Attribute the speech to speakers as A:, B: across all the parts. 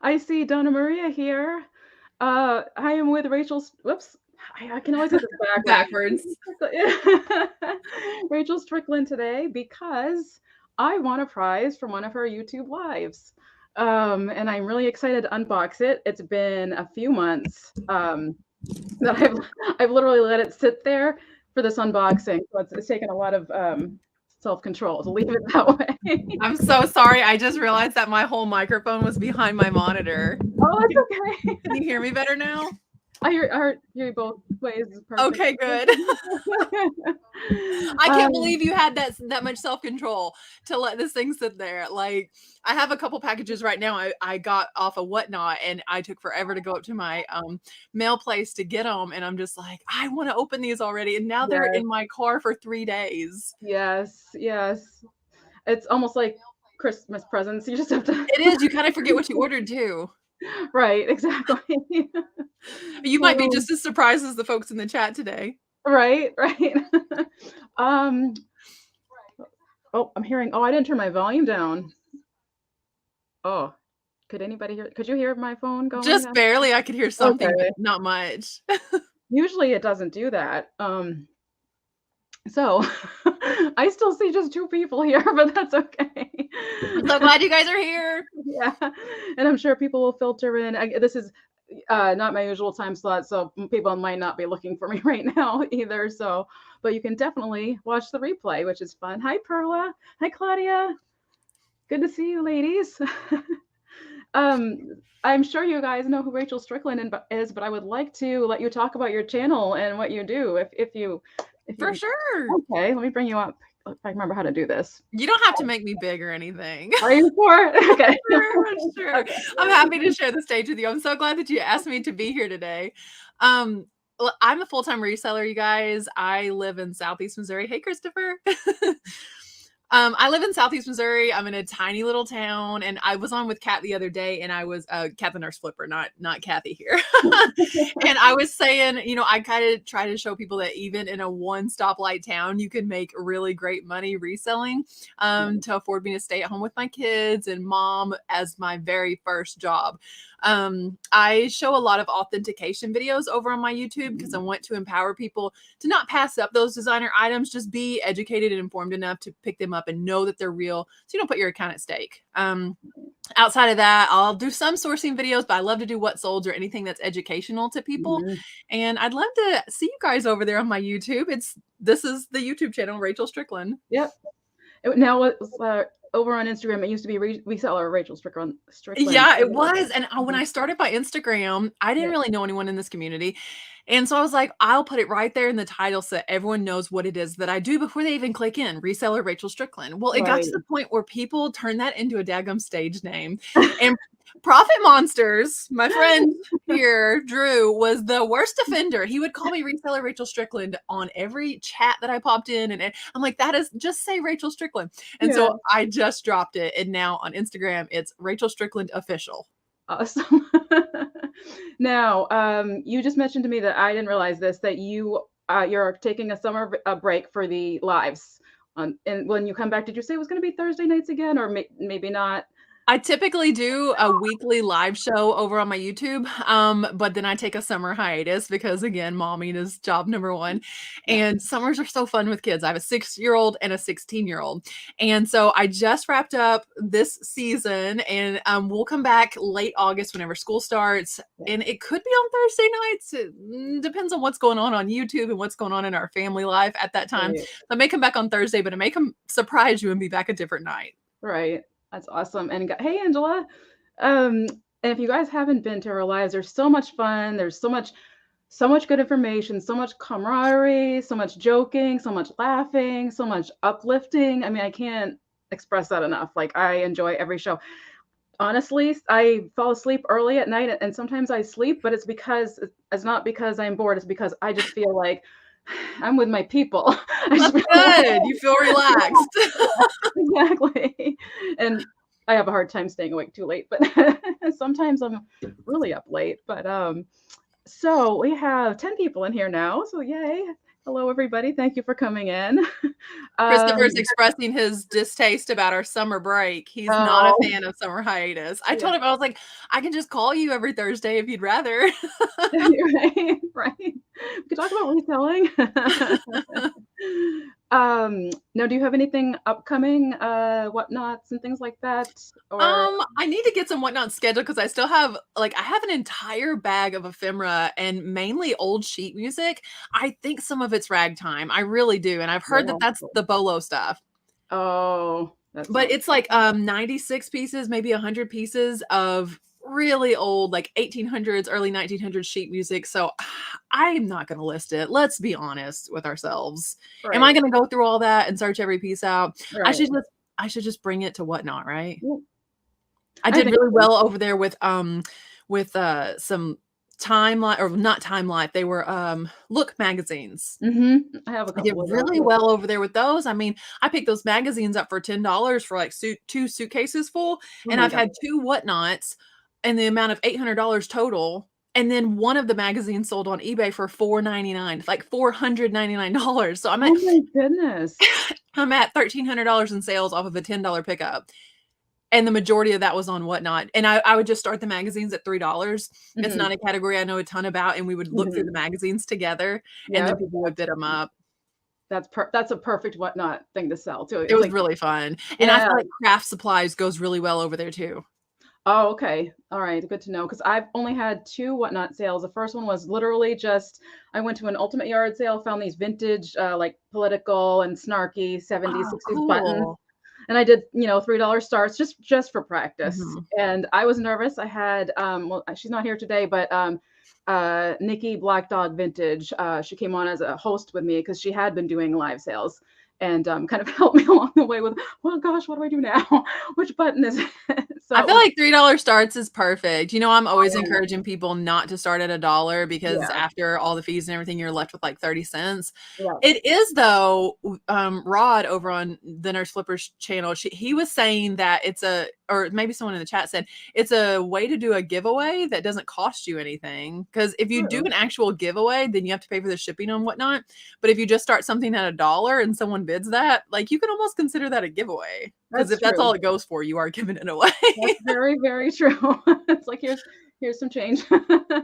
A: I see Donna Maria here. I am with Rachel. Whoops. I can always get this
B: Backwards.
A: backwards. Rachel Strickland today because I won a prize from one of her YouTube lives. And I'm really excited to unbox it. It's been a few months that I've literally let it sit there for this unboxing. So it's taken a lot of self-control to leave it that way.
B: I'm so sorry. I just realized that my whole microphone was behind my monitor.
A: Oh, it's okay.
B: Can you hear me better now?
A: I hear you both ways. Is perfect.
B: Okay, good. I can't believe you had that much self-control to let this thing sit there. Like, I have a couple packages right now I got off of Whatnot, and I took forever to go up to my mail place to get them, and I'm just like, I want to open these already, and now they're
A: Yes,
B: in my car for 3 days.
A: yes, yes. It's almost like Christmas presents. You just have to.
B: It is. You kind of forget what you ordered too.
A: Right, exactly.
B: You might be
A: So,
B: just as surprised as the folks in the chat today.
A: right, right. um. Oh, I'm hearing. Oh, I didn't turn my volume down. Oh, could anybody hear? Could you hear my phone going?
B: Just barely. I could hear something, but
A: Okay.
B: not much.
A: Usually it doesn't do that. So I still see just two people here, but that's okay.
B: I'm so glad you guys are here.
A: Yeah, and I'm sure people will filter in. This is not my usual time slot, so people might not be looking for me right now either. So, but you can definitely watch the replay, which is fun. Hi, Perla. Hi, Claudia. Good to see you, ladies. I'm sure you guys know who Rachel Strickland is, but I would like to let you talk about your channel and what you do. If
B: For
A: you
B: sure.
A: okay, let me bring you up. If I remember how to do this.
B: You don't have to make me big or anything.
A: Are you sure? Okay.
B: Sure.
A: Okay.
B: I'm happy to share the stage with you. I'm so glad that you asked me to be here today. I'm a full-time reseller, you guys. I live in Southeast Missouri. Hey, Christopher. I live in Southeast Missouri. I'm in a tiny little town, and I was on with Kat the other day, and I was Kat the nurse flipper, not Kathy here. And I was saying, I kind of try to show people that even in a one stoplight town, you can make really great money reselling to afford me to stay at home with my kids and mom as my very first job. I show a lot of authentication videos over on my YouTube because I want to empower people to not pass up those designer items, just be educated and informed enough to pick them up and know that they're real, so you don't put your account at stake. Outside of that, I'll do some sourcing videos, but I love to do what solds or anything that's educational to people. And I'd love to see you guys over there on my YouTube. This is the YouTube channel, Rachel Strickland.
A: Yep. Now what's over on Instagram? It used to be reseller Rachel Strickland.
B: Yeah, it was. And when I started my Instagram, I didn't really know anyone in this community. And so I was like, I'll put it right there in the title so everyone knows what it is that I do before they even click in, reseller Rachel Strickland. Well, it got to the point where people turned that into a daggum stage name. And Profit Monsters, my friend here, Drew, was the worst offender. He would call me reseller Rachel Strickland on every chat that I popped in. And I'm like, that is, just say Rachel Strickland. And so I just dropped it. And now on Instagram, it's Rachel Strickland Official.
A: Awesome. Now, you just mentioned to me that I didn't realize this, that you're taking a summer break for the lives. And when you come back, did you say it was going to be Thursday nights again, or maybe not?
B: I typically do a weekly live show over on my YouTube, but then I take a summer hiatus because, again, mommy is job number one. And summers are so fun with kids. I have a 6-year-old and a 16-year-old. And so I just wrapped up this season, and we'll come back late August whenever school starts. And it could be on Thursday nights. It depends on what's going on YouTube and what's going on in our family life at that time. So I may come back on Thursday, but I may surprise you and be back a different night.
A: Right. That's awesome. And hey, Angela. And if you guys haven't been to her lives, there's so much fun. There's so much good information, so much camaraderie, so much joking, so much laughing, so much uplifting. I mean, I can't express that enough. Like, I enjoy every show. Honestly, I fall asleep early at night, and sometimes I sleep, but it's not because I'm bored. It's because I just feel like I'm with my people.
B: That's good. You feel relaxed.
A: Exactly. And I have a hard time staying awake too late, but sometimes I'm really up late. But so we have 10 people in here now. So yay. Hello, everybody. Thank you for coming in.
B: Christopher's
A: Um,
B: expressing his distaste about our summer break. He's not a
A: oh,
B: fan of summer hiatus. I
A: yeah,
B: told him, I was like, I can just call you every Thursday if you'd rather.
A: right, right. We could talk about reselling. Now, do you have anything upcoming, whatnots and things like that? Or
B: I need to get some whatnot scheduled because I still have I have an entire bag of ephemera and mainly old sheet music. I think some of it's ragtime. I really do. And I've heard that
A: yeah.
B: that's the bolo stuff.
A: Oh, that
B: But
A: sounds
B: it's like 96 pieces, maybe 100 pieces of really old, like 1800s, early 1900s sheet music. So I'm not going to list it. Let's be honest with ourselves. Am I
A: right,
B: going to go through all that and search every piece out? I
A: right.
B: should just I should just bring it to whatnot, right?
A: Yeah,
B: I
A: I
B: did
A: think
B: really
A: so.
B: well over there with some Time Life, or not Time Life. They were Look magazines.
A: I have a
B: I did
A: couple of
B: really
A: those.
B: well over there with those. I mean, I picked those magazines up for $10 for like 2 suitcases full,
A: Oh
B: and
A: my
B: I've
A: god.
B: had 2 whatnots and the amount of $800 total. And then one of the magazines sold on eBay for $4.99, like $499. So
A: Oh my goodness.
B: I'm at $1,300 in sales off of a $10 pickup. And the majority of that was on Whatnot, and I would just start the magazines at $3. It's
A: Mhm,
B: not a category I know a ton about, and we would look through the
A: mhm.
B: magazines together, and then
A: Yep,
B: people would bid them up.
A: that's a perfect whatnot thing to sell too.
B: It
A: It's
B: was
A: like
B: really fun, and I
A: yeah.
B: feel like craft supplies goes really well over there too.
A: Oh, okay. All right, good to know. Because 'cause I've only had 2 whatnot sales. The first one was literally just I went to an ultimate yard sale, found these vintage, like, political and snarky 70s,
B: Oh,
A: 60s buttons,
B: cool.
A: and I did, $3 starts just for practice,
B: Mhm.
A: and I was nervous. I had, well, she's not here today, but, Nikki Black Dog Vintage, she came on as a host with me because she had been doing live sales and, kind of helped me along the way with, "Well, gosh, what do I do now? Which button is it?" So
B: I
A: it
B: feel
A: was
B: like $3 starts is perfect. I'm always
A: yeah,
B: encouraging people not to start at $1 because
A: yeah,
B: after all the fees and everything, you're left with like 30 cents.
A: yeah.
B: It is though, Rod over on the Nurse Flippers channel, he was saying that or maybe someone in the chat said it's a way to do a giveaway that doesn't cost you anything. Because if you do
A: True.
B: an actual giveaway, then you have to pay for the shipping and whatnot. But if you just start something at $1 and someone bids that, like you can almost consider that a giveaway. Because
A: That's
B: if that's all
A: true.
B: it goes for, you are giving it away.
A: That's very, very true. It's like, here's some change.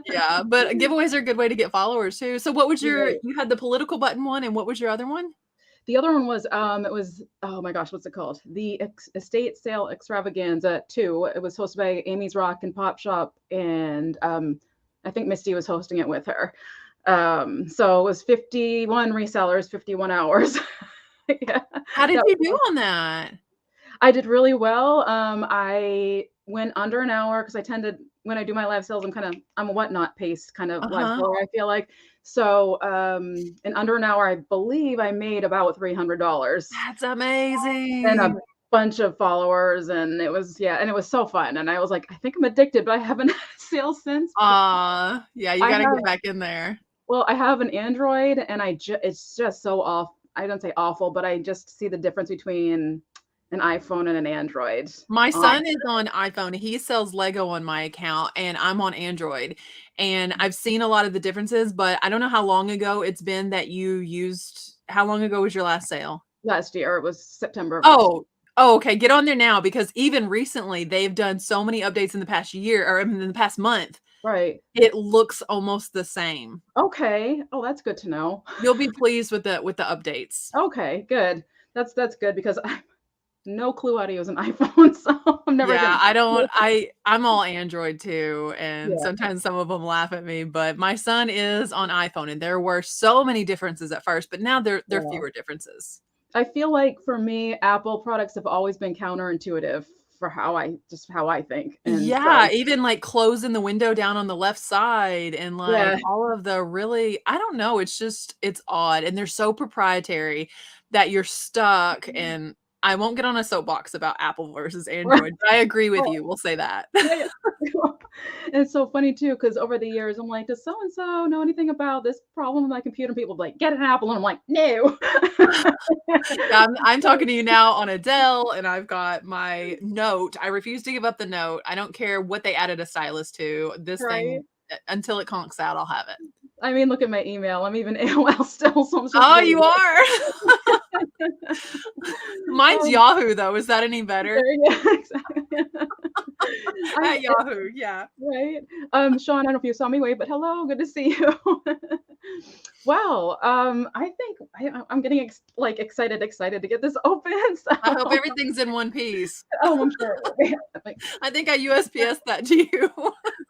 B: Yeah, but giveaways are a good way to get followers too. So what was
A: Right.
B: you had the political button one, and what was your other one?
A: The other one was, it was oh my gosh, what's it called? The Estate Sale Extravaganza 2. It was hosted by Amy's Rock and Pop Shop, and, I think Misty was hosting it with her. So it was 51 resellers, 51 hours. Yeah.
B: How did
A: That
B: you do on that?
A: I did really well. I went under an hour because I tend to when I do my live sales, I'm a whatnot pace kind of live
B: Uh-huh.
A: seller, I feel like. So in under an hour, I believe I made about $300
B: That's
A: and a
B: amazing.
A: bunch of followers, and it was yeah, and it was so fun. And I was like, I think I'm addicted, but I haven't had sales since.
B: Aw, yeah, you
A: I
B: gotta
A: have
B: get back in there.
A: well, I have an Android, and it's just so off. I don't say awful, but I just see the difference between an iPhone and an Android.
B: My
A: Um,
B: son is on iPhone, he sells Lego on my account, and I'm on Android, and I've seen a lot of the differences, but I don't know how long ago it's been that you used how long ago was your last sale?
A: Last year, it was September of last year.
B: Oh, oh, okay, get on there now because even recently, they've done so many updates in the past year or in the past month,
A: Right.
B: it looks almost the same.
A: Okay. Oh, that's good to know.
B: You'll be pleased with the updates.
A: Okay, good. That's good because I have no clue how to use an iPhone, so I'm never
B: Yeah,
A: gonna
B: I'm all Android too, and
A: yeah,
B: sometimes some of them laugh at me, but my son is on iPhone, and there were so many differences at first, but now there are
A: yeah.
B: fewer differences.
A: I feel like for me, Apple products have always been counterintuitive for how I think, and so
B: Yeah, even, like, closing the window down on the left side and, like,
A: yeah.
B: all of the really I don't know, it's odd, and they're so proprietary that you're stuck, and I won't get on a soapbox about Apple versus
A: Right.
B: Android, but I agree with you, we'll say that.
A: Yeah, yeah. And it's so funny too, because over the years, I'm like, "Does so and so know anything about this problem with my computer?" And people be like, "Get an Apple," and I'm like, "No."
B: Yeah, I'm talking to you now on a Dell, and I've got my Note. I refuse to give up the Note. I don't care what they added a stylus to. This
A: Right?
B: thing, until it conks out, I'll have it.
A: I mean, look at my email. I'm even AOL still, so I'm supposed
B: Oh,
A: to
B: you are. Mine's
A: um,
B: Yahoo though. Is that any better?
A: there you go. Exactly.
B: At Yahoo, yeah.
A: Right. Sean, I don't know if you saw me wave, but hello, good to see you. Well, I think I'm getting excited to get this open.
B: I hope
A: So,
B: everything's in one piece.
A: oh, I'm sure it will be. Like,
B: I think I USPS that to you.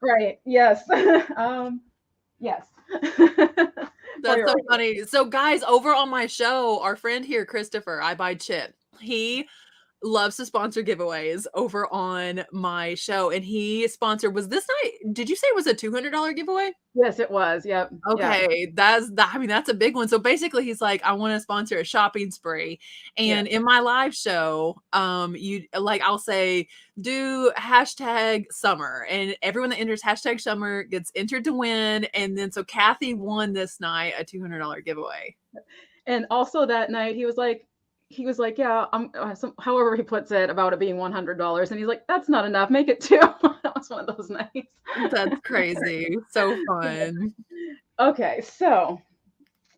A: right. Yes. Yes.
B: That's so
A: Priority.
B: funny. So, guys, over on my show, our friend here, Christopher, I buy Chip. He loves to sponsor giveaways over on my show, and he sponsored. Was this night? Did you say it was a $200 giveaway?
A: Yes, it was. Yep. Yeah.
B: Okay, that's that. I mean, that's a big one. So basically, he's like, I want to sponsor a shopping spree,
A: Yeah.
B: and in my live show, you like, I'll say, do hashtag summer, and everyone that enters hashtag summer gets entered to win. And then so Kathy won this night a $200 giveaway.
A: And also that night he was like, yeah, however he puts it about it being $100, and he's like, that's not enough, make it two. That was one of those nights.
B: That's crazy. So fun.
A: Okay, so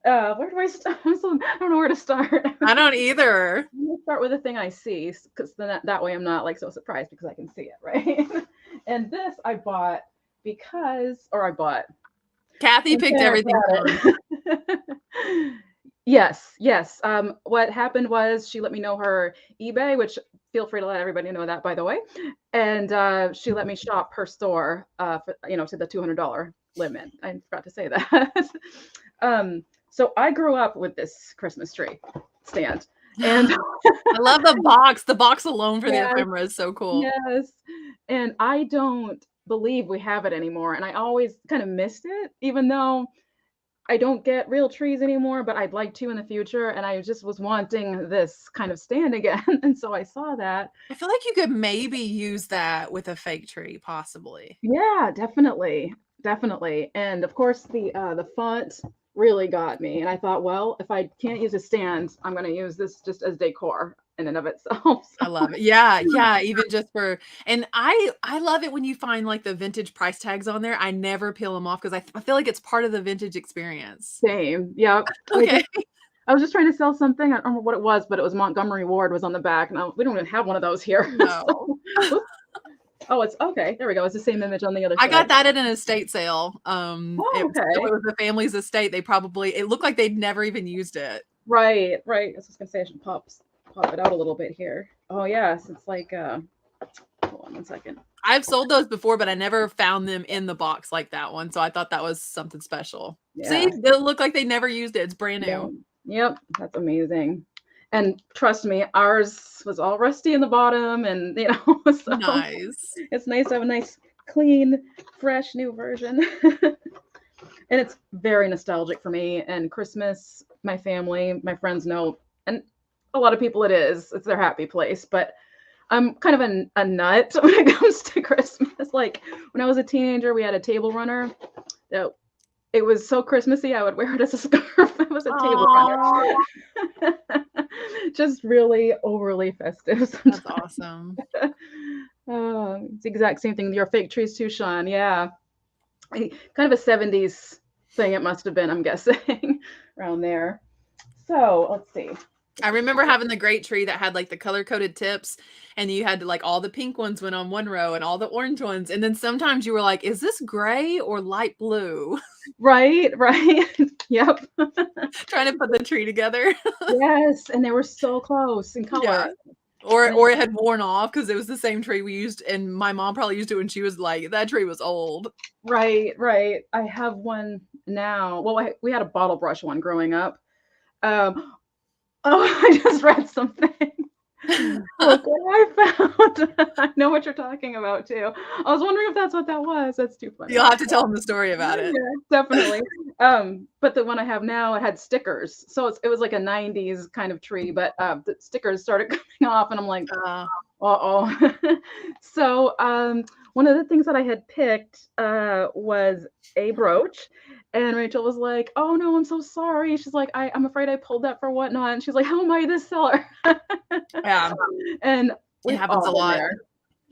A: where do I start? I don't know where to start.
B: I don't either.
A: I'm gonna start with the thing I see, because then that way I'm not like so surprised because I can see it, right? And this I bought
B: Kathy picked everything for me.
A: Yes, yes. What happened was she let me know her eBay, which feel free to let everybody know that, by the way. And she let me shop per store, for, to the $200 limit. I forgot to say that. So I grew up with this Christmas tree stand, and
B: I love the box. The box alone for the
A: yes,
B: ephemera is so cool.
A: yes, and I don't believe we have it anymore, and I always kind of missed it, even though I don't get real trees anymore, but I'd like to in the future. And I just was wanting this kind of stand again. And so I saw that.
B: I feel like you could maybe use that with a fake tree, possibly.
A: Yeah, definitely. Definitely. And of course the font really got me. And I thought, well, if I can't use a stand, I'm gonna use this just as decor in and of itself.
B: I love it. Yeah, yeah, even just for and I love it when you find like the vintage price tags on there. I never peel them off because I feel like it's part of the vintage experience.
A: Same. Yep.
B: Okay.
A: I was just trying to sell something. I don't remember what it was, but it was Montgomery Ward was on the back. And we don't even have one of those here.
B: No.
A: So, oh, it's okay. There we go. It's the same image on the other
B: I
A: side.
B: got that at an estate sale.
A: Oh, okay.
B: It was the family's estate. It looked like they'd never even used it.
A: Right, right. I was just gonna say I should pop it out a little bit here. Oh yes, it's like hold on one second.
B: I've sold those before, but I never found them in the box like that one. So I thought that was something special.
A: Yeah.
B: See, they look like they never used it. It's brand new.
A: Yep, that's amazing. And trust me, ours was all rusty in the bottom, and so
B: Nice.
A: it's nice to have a nice, clean, fresh, new version. And it's very nostalgic for me. And Christmas, my family, my friends know, and a lot of people it's their happy place. But I'm kind of a nut when it comes to Christmas. Like when I was a teenager, we had a table runner. It was so Christmassy, I would wear it as a scarf. It was a table runner. Just really overly festive sometimes.
B: That's awesome.
A: It's the exact same thing. Your fake trees too, Sean. Yeah. Kind of a 70s thing it must have been, I'm guessing, around there. So let's see.
B: I remember having the great tree that had like the color-coded tips, and you had to like all the pink ones went on one row and all the orange ones. And then sometimes you were like, is this gray or light blue?
A: Right, right. Yep.
B: Trying to put the tree together.
A: Yes, and they were so close in color.
B: Yeah. Or it had worn off because it was the same tree we used, and my mom probably used it when she was like, that tree was old.
A: Right, right. I have one now. Well, we had a bottle brush one growing up. Oh, I just read something. Look what I found. I know what you're talking about too. I was wondering if that's what that was. That's too funny.
B: You'll have to tell them the story about it.
A: Yeah, definitely. But the one I have now, it had stickers. So it was like a 90s kind of tree, but the stickers started coming off, and I'm like, uh-oh. So one of the things that I had picked was a brooch. And Rachel was like, oh no, I'm so sorry. She's like, I'm afraid I pulled that for whatnot. And she's like, how am I this seller?
B: Yeah.
A: And
B: it happens a lot.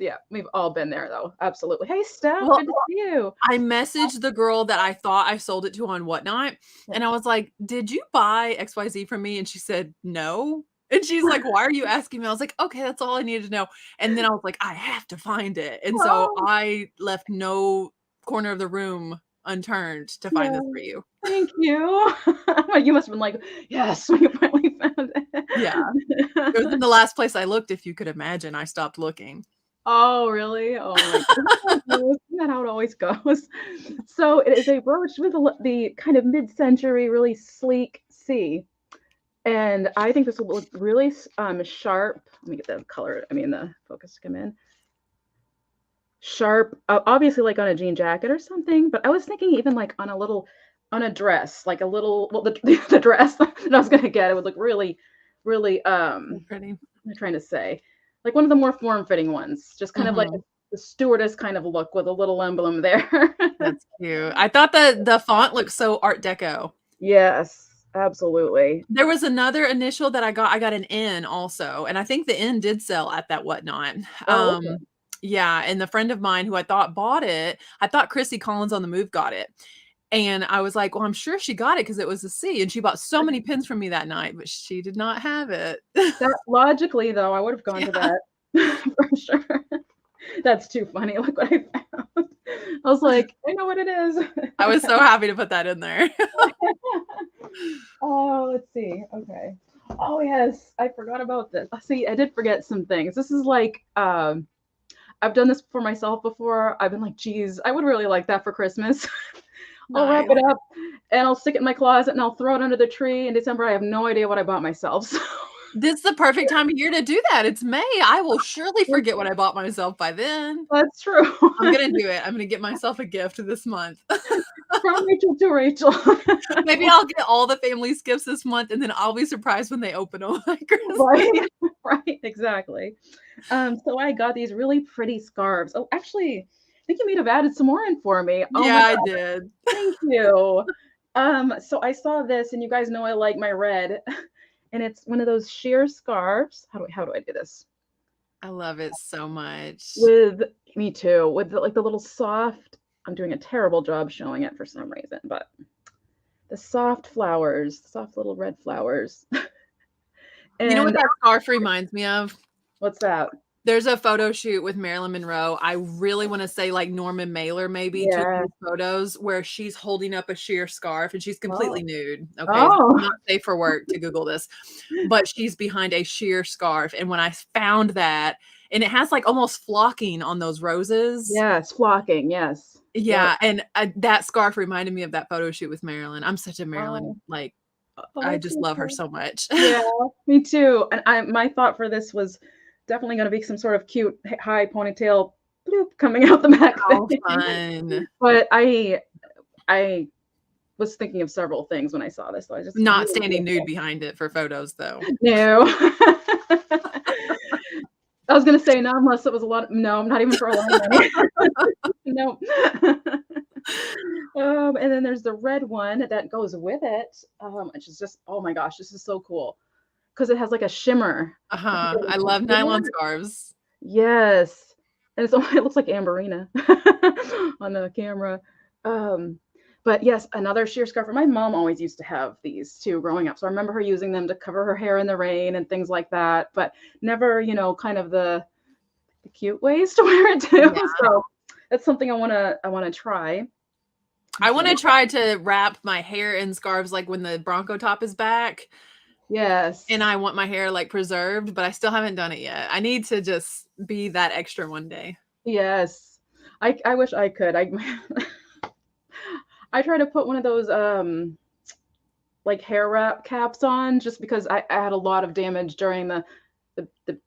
A: yeah, we've all been there though. Absolutely. Hey, Steph,
B: Well,
A: good to see you.
B: I messaged the girl that I thought I sold it to on Whatnot,
A: Yeah.
B: and I was like, "Did you buy XYZ from me?" And she said, "No." And she's like, "Why are you asking me?" I was like, "Okay, that's all I needed to know." And then I was like, "I have to find it." And so
A: Oh,
B: I left no corner of the room unturned to find
A: yeah.
B: this for you.
A: Thank you. Well, you must have been like, yes, when you finally found
B: Yeah. It was in
A: it.
B: the last place I looked, if you could imagine. I stopped looking.
A: Oh, really? Oh my goodness. Isn't that how it always goes? So it is a brooch with the kind of mid-century, really sleek C. And I think this will look really sharp. Let me get the color, I mean the focus to come in. Sharp, obviously like on a jean jacket or something, but I was thinking even like on a little, on a dress, like a little, well, the, the dress that I was gonna get, it would look really, really,
B: So pretty.
A: what am I trying to say? Like one of the more form-fitting ones, just kind of like
B: Mhm.
A: the stewardess kind of look with a little emblem there.
B: That's cute. I thought the font looked so art deco.
A: Yes, absolutely.
B: There was another initial that I got an N also, and I think the N did sell at that Whatnot.
A: Oh, okay.
B: Yeah, and the friend of mine who I thought bought it, I thought Chrissy Collins on the Move got it. And I was like, "Well, I'm sure she got it because it was a C," and she bought so many pins from me that night, but she did not have it.
A: That logically though, I would have gone to
B: Yeah.
A: that for sure. That's too funny. Look what I found. I was like, I know what it is.
B: I was so happy to put that in there.
A: Oh, let's see. Okay. Oh yes, I forgot about this. See, I did forget some things. This is like I've done this for myself before. I've been like, geez, I would really like that for Christmas. I'll wrap
B: Nice.
A: it up and I'll stick it in my closet and I'll throw it under the tree in December. I have no idea what I bought myself.
B: This is the perfect time of year to do that. It's May. I will surely forget what I bought myself by then.
A: That's true.
B: I'm gonna do it. I'm gonna get myself a gift this month.
A: From Rachel to Rachel.
B: Maybe I'll get all the family's gifts this month, and then I'll be surprised when they open them at Christmas.
A: Right, right, exactly. So I got these really pretty scarves. Oh, actually, I think you may have added some more in for me. Oh
B: Yeah,
A: my
B: I
A: god,
B: did.
A: thank you. So I saw this, and you guys know I like my red, and it's one of those sheer scarves. How do I do this?
B: I love it so much.
A: With me too, with like the little soft. I'm doing a terrible job showing it for some reason, but the soft flowers, the soft little red flowers.
B: You know what
A: And
B: that scarf reminds me of?
A: what's that?
B: There's a photo shoot with Marilyn Monroe. I really wanna say, like, Norman Mailer maybe took
A: Yeah.
B: these photos where she's holding up a sheer scarf and she's
A: Oh.
B: completely nude, okay? It's
A: Oh.
B: not safe for work to Google this, but she's behind a sheer scarf, and when I found that and it has, like, almost flocking on those roses.
A: Yes, flocking, yes. Yep.
B: Yeah, and, that scarf reminded me of that photo shoot with Marilyn. I'm such a
A: Oh,
B: Marilyn, like,
A: oh,
B: I
A: that's
B: just
A: so
B: love her
A: cool.
B: so much.
A: Yeah, me too. And my thought for this was definitely gonna be some sort of cute high ponytail bloop coming out the back
B: How
A: thing.
B: fun.
A: But I was thinking of several things when I saw this, so I just
B: Not
A: really
B: standing nude behind it for photos, though.
A: no. I was gonna say no, unless it was a lot. No, not even for a lot of money. No. And then there's the red one that goes with it, which is just oh my gosh, this is so cool because it has like a shimmer. I
B: Uh-huh,
A: forget
B: I
A: what
B: love
A: it's
B: nylon
A: called.
B: scarves.
A: Yes, and it looks like Amberina on the camera. Um, but yes, another sheer scarf. My mom always used to have these too growing up, so I remember her using them to cover her hair in the rain and things like that. But never, kind of the cute ways to wear it too.
B: Yeah.
A: So that's something I wanna try.
B: I
A: So
B: wanna try to wrap my hair in scarves, like, when the Bronco top is back, and
A: yes,
B: I want my hair, like, preserved, but I still haven't done it yet. I need to just be that extra one day.
A: yes. I wish I could. I try to put one of those like hair wrap caps on just because I had a lot of damage during the the, the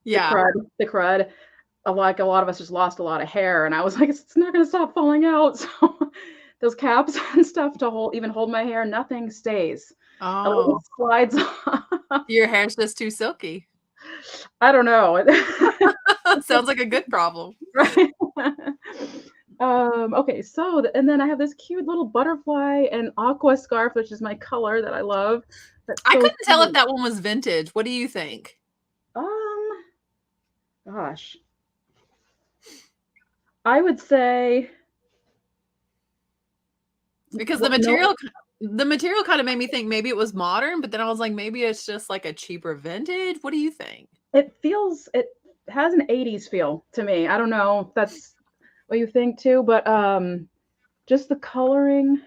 B: Yeah.
A: crud the crud. Like a lot of us just lost a lot of hair, and I was like, it's not gonna stop falling out. So those caps and stuff to hold my hair, nothing stays. It
B: Oh,
A: slides off.
B: your hair's just too silky.
A: I don't know.
B: Sounds like a good problem.
A: Right. Okay, so and then I have this cute little butterfly and aqua scarf, which is my color that I love. That's
B: I
A: so
B: couldn't tell if
A: cute.
B: that one was vintage. What do you think?
A: Um, gosh. I would say
B: Because
A: no,
B: the material kind of made me think maybe it was modern, but then I was like, maybe it's just like a cheaper vintage. What do you think?
A: it has an 80s feel to me. I don't know if that's what you think too, but just the coloring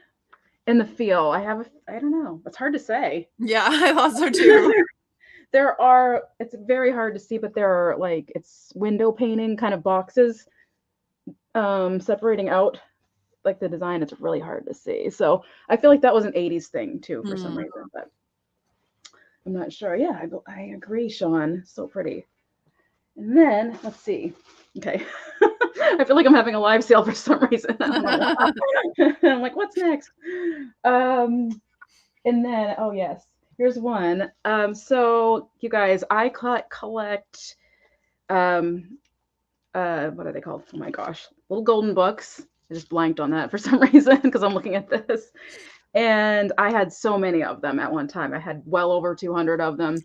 A: and the feel. I don't know. It's hard to say.
B: Yeah, I thought so too.
A: It's very hard to see, but there are like it's window painting kind of boxes separating out like the design. It's really hard to see. So I feel like that was an 80s thing too for some
B: Hmm.
A: reason, but I'm not sure. Yeah, I agree, Sean. So pretty. And then let's see. Okay. I feel like I'm having a live sale for some reason. I don't know why. I'm like, what's next? Um, and then, oh yes, here's one. So you guys, I collect um, what are they called? Oh my gosh, little golden books. I just blanked on that for some reason because I'm looking at this. And I had so many of them at one time. I had well over 200 of them.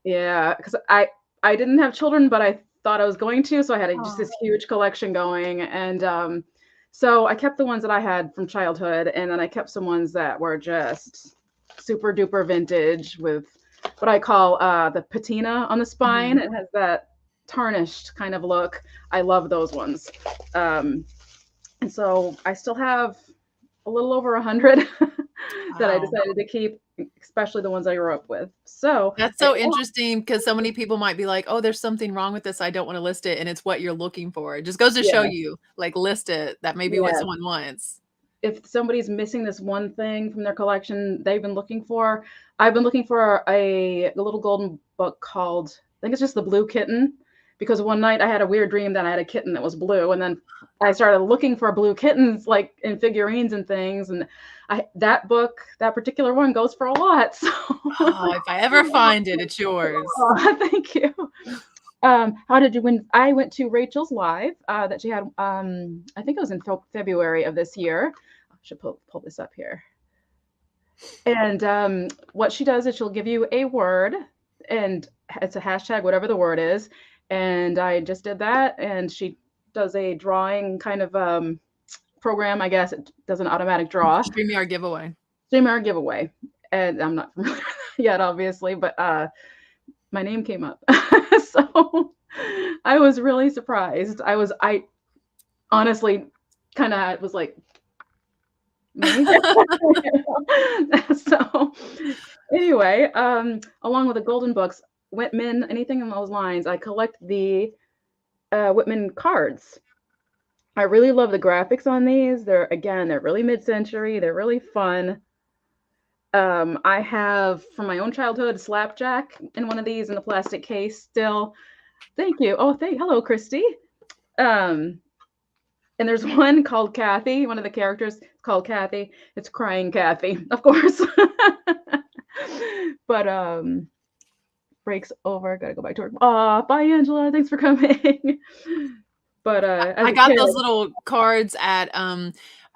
A: Yeah, because I didn't have children, but I thought I was going to, so I had just this
B: Oh.
A: huge collection going, and so I kept the ones that I had from childhood, and then I kept some ones that were just super duper vintage with what I call the patina on the spine.
B: Mhm.
A: It has that tarnished kind of look. I love those ones, um, and so I still have a little over 100 that I
B: Wow.
A: decided to keep, especially the ones I grew up with. So
B: That's
A: I
B: so interesting because so many people might be like, "Oh, there's something wrong with this. I don't wanna list it," and it's what you're looking for. It just goes to show
A: yeah,
B: you, like, list it. That may be what
A: yeah.
B: someone wants.
A: If somebody's missing this one thing from their collection they've been looking for, I've been looking for a little golden book called, I think it's just The Blue Kitten, because one night I had a weird dream that I had a kitten that was blue, and then I started looking for blue kittens like in figurines and things, and that book, that particular one goes for a lot. So
B: Oh, if I ever find it, it's yours.
A: oh, thank you. How did you win? I went to Rachel's live that she had. I think it was in February of this year. I should pull this up here. And what she does is she'll give you a word, and it's a hashtag, whatever the word is. And I just did that, and she does a drawing kind of program. I guess it does an automatic draw.
B: StreamYard giveaway.
A: StreamYard giveaway, and I'm not familiar with that yet, obviously, but my name came up. So I was really surprised. I honestly kind of was like, me? So anyway, along with the golden books, Whitman, anything in those lines, I collect the Whitman cards. I really love the graphics on these. They're really mid-century. They're really fun. I have from my own childhood Slapjack in one of these in the plastic case still. Thank you. Oh, hello, Christy. Um, and there's one called Kathy. One of the characters called Kathy. It's crying Kathy, of course. But breaks over. Gotta go back to work. Aw, bye, Angela. Thanks for coming. But as
B: I
A: a
B: got
A: kid,
B: those little cards at,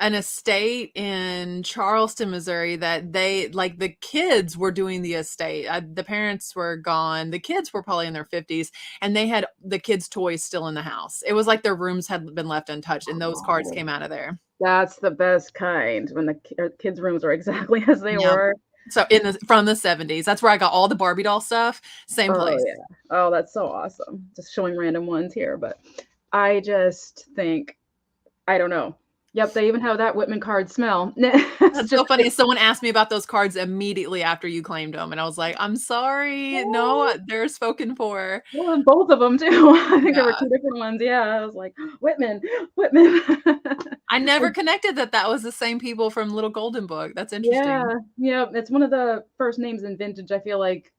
B: an estate in Charleston, Missouri that they like, the kids were doing the estate. The parents were gone. The kids were probably in their 50s, and they had the kids' toys still in the house. It was like their rooms had been left untouched, and those cards
A: oh,
B: came out of there.
A: that's the best kind when the kids' rooms are exactly as they
B: Yeah.
A: were.
B: So from the 70s. That's where I got all the Barbie doll stuff. Same
A: Oh
B: place.
A: yeah. Oh, that's so awesome. Just showing random ones here, but I just think I don't know. Yep, they even have that Whitman card smell. It's
B: That's
A: just
B: so funny. Someone asked me about those cards immediately after you claimed them, and I was like, "I'm sorry. No, they're spoken for."
A: well, both of them too. I think there were
B: Yeah.
A: two different ones. Yeah, I was like, Whitman, Whitman.
B: I never connected that that was the same people from Little Golden Book. That's
A: Yeah,
B: interesting.
A: yeah. It's one of the first names in vintage. I feel like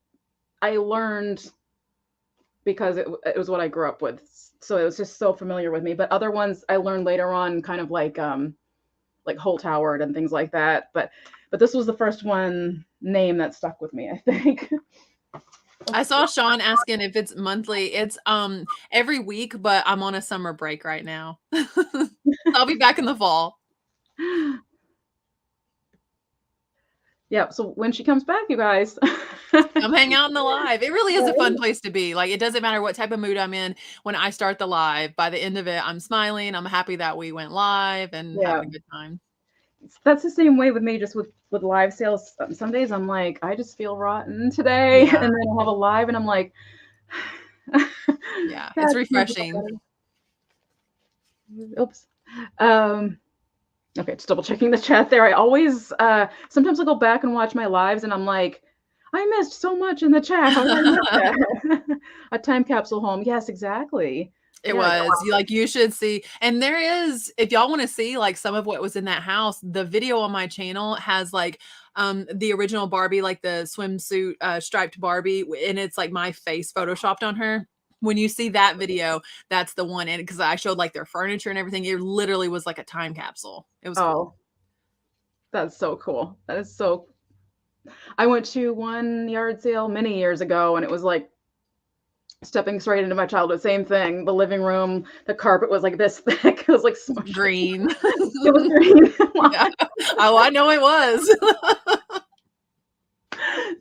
A: I learned because it was what I grew up with, so it was just so familiar with me. But other ones I learned later on, kind of like Holt Howard and things like that. But this was the first one name that stuck with me, I think.
B: I saw Sean asking if it's monthly. It's every week, but I'm on a summer break right now. I'll be back in the fall.
A: Yeah, so when she comes back, you guys.
B: Come hang out in the live. It really is a fun
A: Right?
B: place to be. Like, it doesn't matter what type of mood I'm in. When I start the live, by the end of it, I'm smiling. I'm happy that we went live and
A: Yeah.
B: having a good time.
A: That's the same way with me, just with live sales. Some days I'm like, I just feel rotten today,
B: Yeah.
A: and then I'll have a live, and I'm like,
B: Yeah. It's
A: that makes me feel
B: refreshing.
A: better. Oops. Um, okay, just double checking the chat there. I always, sometimes I'll go back and watch my lives, and I'm like, I missed so much in the chat. How did I miss that? A time capsule home. Yes, exactly.
B: It
A: Yeah.
B: was. You should see. And there is, if y'all want to see like some of what was in that house, the video on my channel has like the original Barbie, like the swimsuit striped Barbie, and it's like my face photoshopped on her. When you see that video, that's the one. And because I showed like their furniture and everything, it literally was like a time capsule. It was cool.
A: Oh, that's so cool. That is so. I went to one yard sale many years ago, and it was like stepping straight into my childhood. Same thing. The living room, the carpet was like this thick. It was like smushed.
B: Green.
A: It was green.
B: Yeah. Oh, I know it was.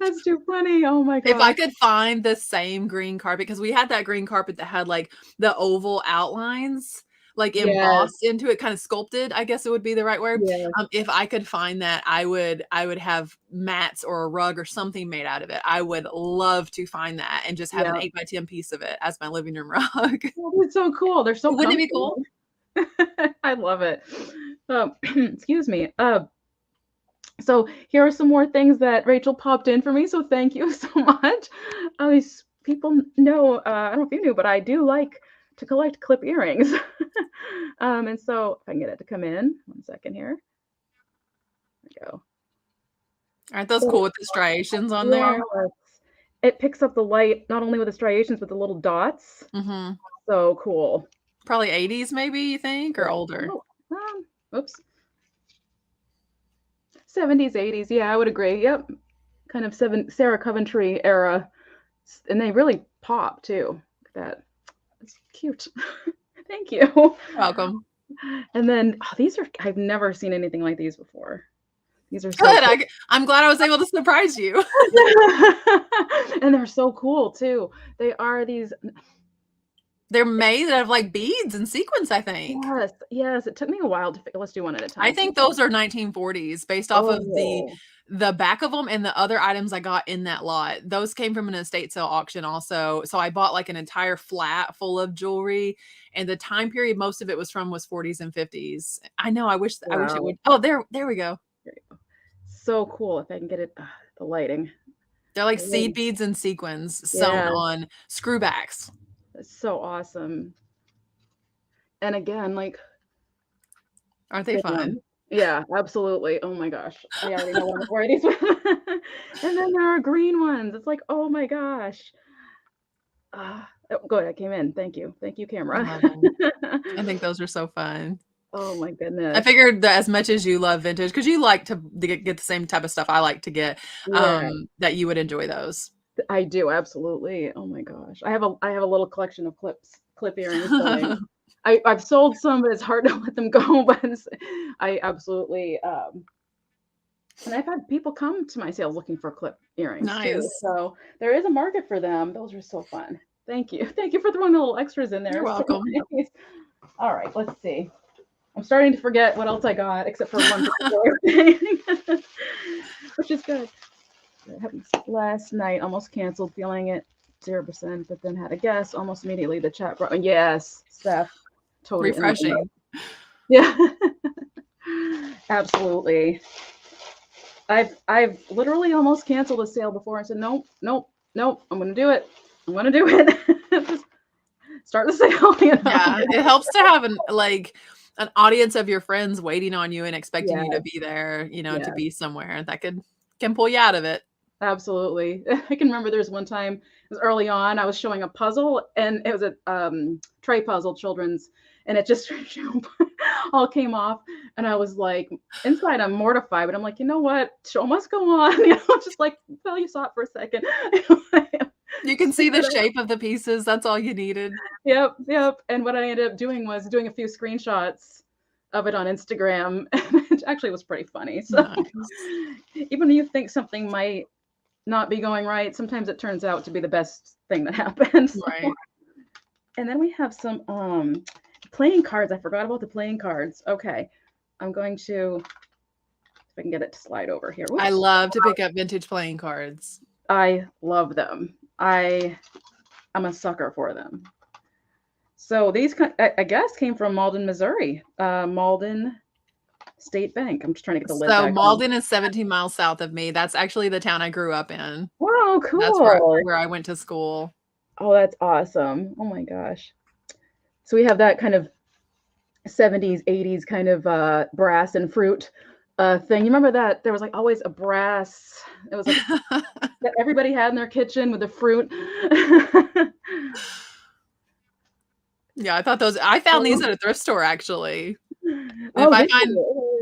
A: That's too funny. Oh my
B: If I
A: god.
B: could find the same green carpet, because we had that green carpet that had like the oval outlines, like
A: Yes.
B: embossed into it, kind of sculpted, I guess it would be the right word.
A: Yes.
B: If I could find that, I would have mats or a rug or something made out of it. I would love to find that and just have an
A: Yeah.
B: 8x10 piece of it as my living room rug.
A: Oh, it's so cool. They're so
B: Wouldn't it be
A: comfy.
B: cool?
A: I love it. Excuse me. So here are some more things that Rachel popped in for me. So thank you so much. These people know, I don't know if you knew, but I do like to collect clip earrings. And so if I can get it to come in, 1 second here. There we go.
B: Aren't those
A: So,
B: cool with the striations on there?
A: yes, it picks up the light, not only with the striations, but the little dots.
B: Mm-hmm.
A: So cool.
B: Probably 80s, maybe, you think, or older?
A: Oh, oops. 70s, 80s. Yeah, I would agree. Yep. Kind of Sarah Coventry era. And they really pop too. Look at that. It's cute. Thank you.
B: Welcome.
A: And then these are, I've never seen anything like these before. These are so
B: Good.
A: cool.
B: I'm glad I was able to surprise you.
A: And they're so cool too. They are these.
B: They're made out of like beads and sequins, I think.
A: Yes, yes. It took me a while to figure. Let's do one at a time.
B: I think those are 1940s based off of
A: Oh,
B: the back of them and the other items I got in that lot. Those came from an estate sale auction also. So I bought like an entire flat full of jewelry, and the time period most of it was from was 40s and 50s. I know. I wish it
A: wow.
B: would. Oh, there we go.
A: There you go. So cool. If I can get it, the lighting.
B: They're like
A: The
B: seed
A: lighting.
B: beads and sequins sewn
A: Yeah,
B: on screwbacks.
A: it's so awesome. And again, like,
B: Aren't they fun?
A: yeah, absolutely. Oh my gosh. I already know what I'm wearing these with. And then there are green ones. It's like, oh my gosh. Oh, good. I came in. Thank you. Thank you,
B: I
A: camera.
B: love them. I think those are so fun.
A: Oh my
B: I
A: goodness.
B: figured that as much as you love vintage, because you like to get the same type of stuff I like to get,
A: Yeah,
B: that you would enjoy those.
A: I do. Absolutely. Oh my gosh. I have a little collection of clip earrings that I've sold some, but it's hard to let them go. But I absolutely, and I've had people come to my sales looking for clip earrings too.
B: Nice.
A: So there is a market for them. Those are so fun. Thank you. Thank you for throwing the little extras in there.
B: You're
A: So
B: welcome.
A: nice. All right, let's see. I'm starting to forget what else I got, except for one particular thing, which is good. It happened last night, almost canceled, feeling it 0%, but then had a guess almost immediately. The chat brought, yes, Steph, totally
B: Refreshing.
A: Yeah, absolutely. I've literally almost canceled a sale before. I said nope, nope, nope. I'm gonna do it. I'm gonna do it. Just start the sale. You know?
B: Yeah, it helps to have an audience of your friends waiting on you and expecting
A: Yeah,
B: you to be there,
A: yeah,
B: to be somewhere that can pull you out of it.
A: absolutely. I can remember there's one time, it was early on, I was showing a puzzle, and it was a tray puzzle, children's, and it just all came off, and I was like, inside I'm mortified, but I'm like, you know what? Show must go on. You know, just like, well, you saw it for a second.
B: You can see the shape of the pieces. That's all you needed.
A: Yep, yep. And what I ended up doing was doing a few screenshots of it on Instagram, and which actually was pretty funny. So
B: Nice.
A: even when you think something might not be going right, sometimes it turns out to be the best thing that happened. So.
B: Right.
A: And then we have some playing cards. I forgot about the playing cards. Okay. I'm going to, if I can get it to slide over here.
B: I
A: Whoops.
B: love to pick up vintage playing cards.
A: I love them. I'm a sucker for them. So these, I guess, came from Malden, Missouri. Malden State Bank. I'm just trying to get the lid
B: So
A: back on.
B: Malden is 17 miles south of me. That's actually the town I grew up in.
A: Wow,
B: That's
A: cool.
B: where I went to school.
A: Oh, that's awesome. Oh my gosh. So we have that kind of 70s, 80s kind of brass and fruit thing. You remember that there was like always a brass, it was like that everybody had in their kitchen with the fruit.
B: Yeah, I found these at a thrift store actually.
A: Oh,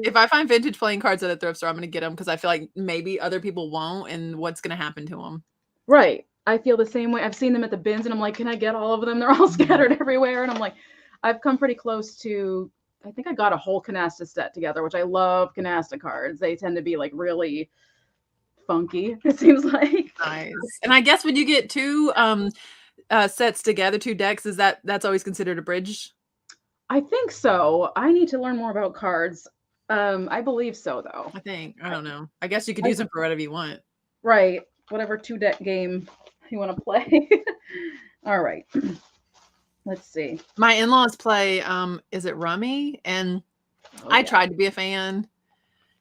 B: If I find vintage playing cards at a thrift store, I'm gonna get them because I feel like maybe other people won't, and what's gonna happen to them?
A: right. I feel the same way. I've seen them at the bins and I'm like, can I get all of them? They're all scattered everywhere. And I'm like, I've come pretty close to, I think I got a whole canasta set together, which I love canasta cards. They tend to be like really funky, it seems like.
B: Nice. And I guess when you get two sets together, two decks, that's always considered a bridge?
A: I think so. I need to learn more about cards. I believe so, though.
B: I don't know. I guess you could use them for whatever you want.
A: Right. Whatever two-deck game you want to play. All right. Let's see.
B: My in-laws play, is it Rummy? And I tried to be a fan.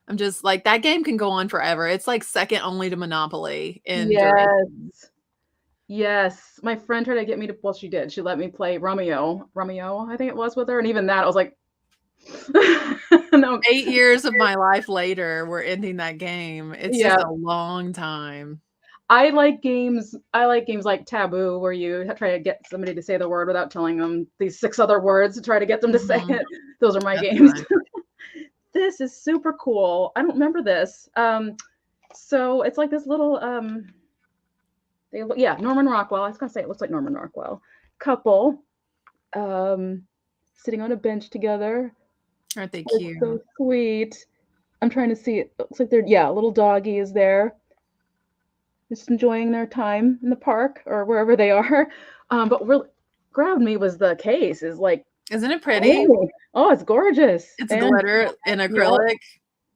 B: I'm just like, that game can go on forever. It's like second only to Monopoly in duration.
A: Yes. My friend tried to get me to, well, she did. She let me play Romeo, I think it was with her. And even that, I was like, no.
B: 8 years of my life later, we're ending that game. It's just a long time.
A: I like games like Taboo, where you try to get somebody to say the word without telling them these 6 other words to try to get them to say it. Those are my games. This is super cool. I don't remember this. So it's like this little, Norman Rockwell. I was gonna say it looks like Norman Rockwell. Couple, sitting on a bench together.
B: Aren't they cute?
A: So sweet. I'm trying to see. It looks like they're, a little doggy is there, just enjoying their time in the park or wherever they are. But what grabbed me was the case. Is like,
B: isn't it pretty?
A: Oh, it's gorgeous.
B: It's glitter in acrylic.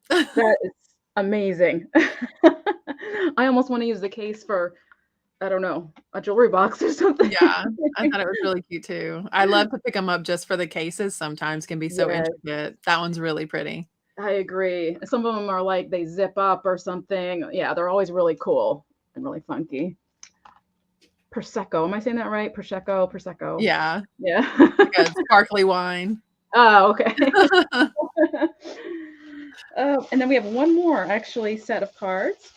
A: That is amazing. I almost want to use the case for, I don't know, a jewelry box or something.
B: Yeah, I thought it was really cute too. I love to pick them up just for the cases. Sometimes can be so intricate. That one's really pretty.
A: I agree. Some of them are like they zip up or something. Yeah, they're always really cool and really funky. Prosecco. Am I saying that right? Prosecco.
B: Yeah.
A: Yeah.
B: Like a sparkly wine.
A: Oh, okay. And then we have one more actually set of cards.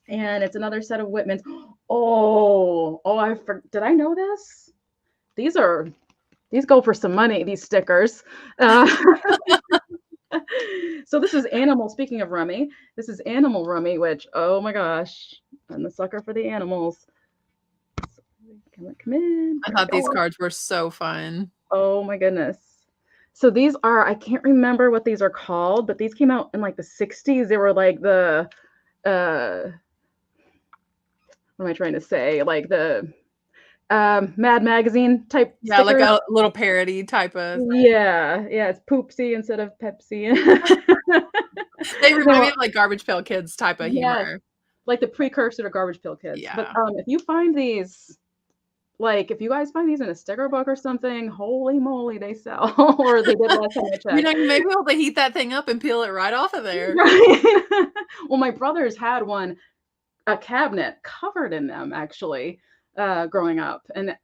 A: And it's another set of Whitmans. Did I know this? These go for some money, these stickers. So this is Animal. Speaking of Rummy, this is Animal Rummy, which, oh my gosh, I'm the sucker for the animals. Come in.
B: I thought these cards were so fun.
A: Oh my goodness. So these are, I can't remember what these are called, but these came out in like the 60s. They were like the, what am I trying to say? Like the Mad Magazine type.
B: Yeah,
A: stickers.
B: like a little parody type of thing.
A: Yeah, it's Poopsie instead of Pepsi.
B: They remind me of like Garbage Pail Kids type of humor.
A: Like the precursor to Garbage Pail Kids.
B: Yeah.
A: But if you find these, like if you guys find these in a sticker book or something, holy moly, they sell. Or they did last time I checked.
B: You know, you may be able to heat that thing up and peel it right off of there.
A: Right. Well, my brothers had a cabinet covered in them actually, growing up. And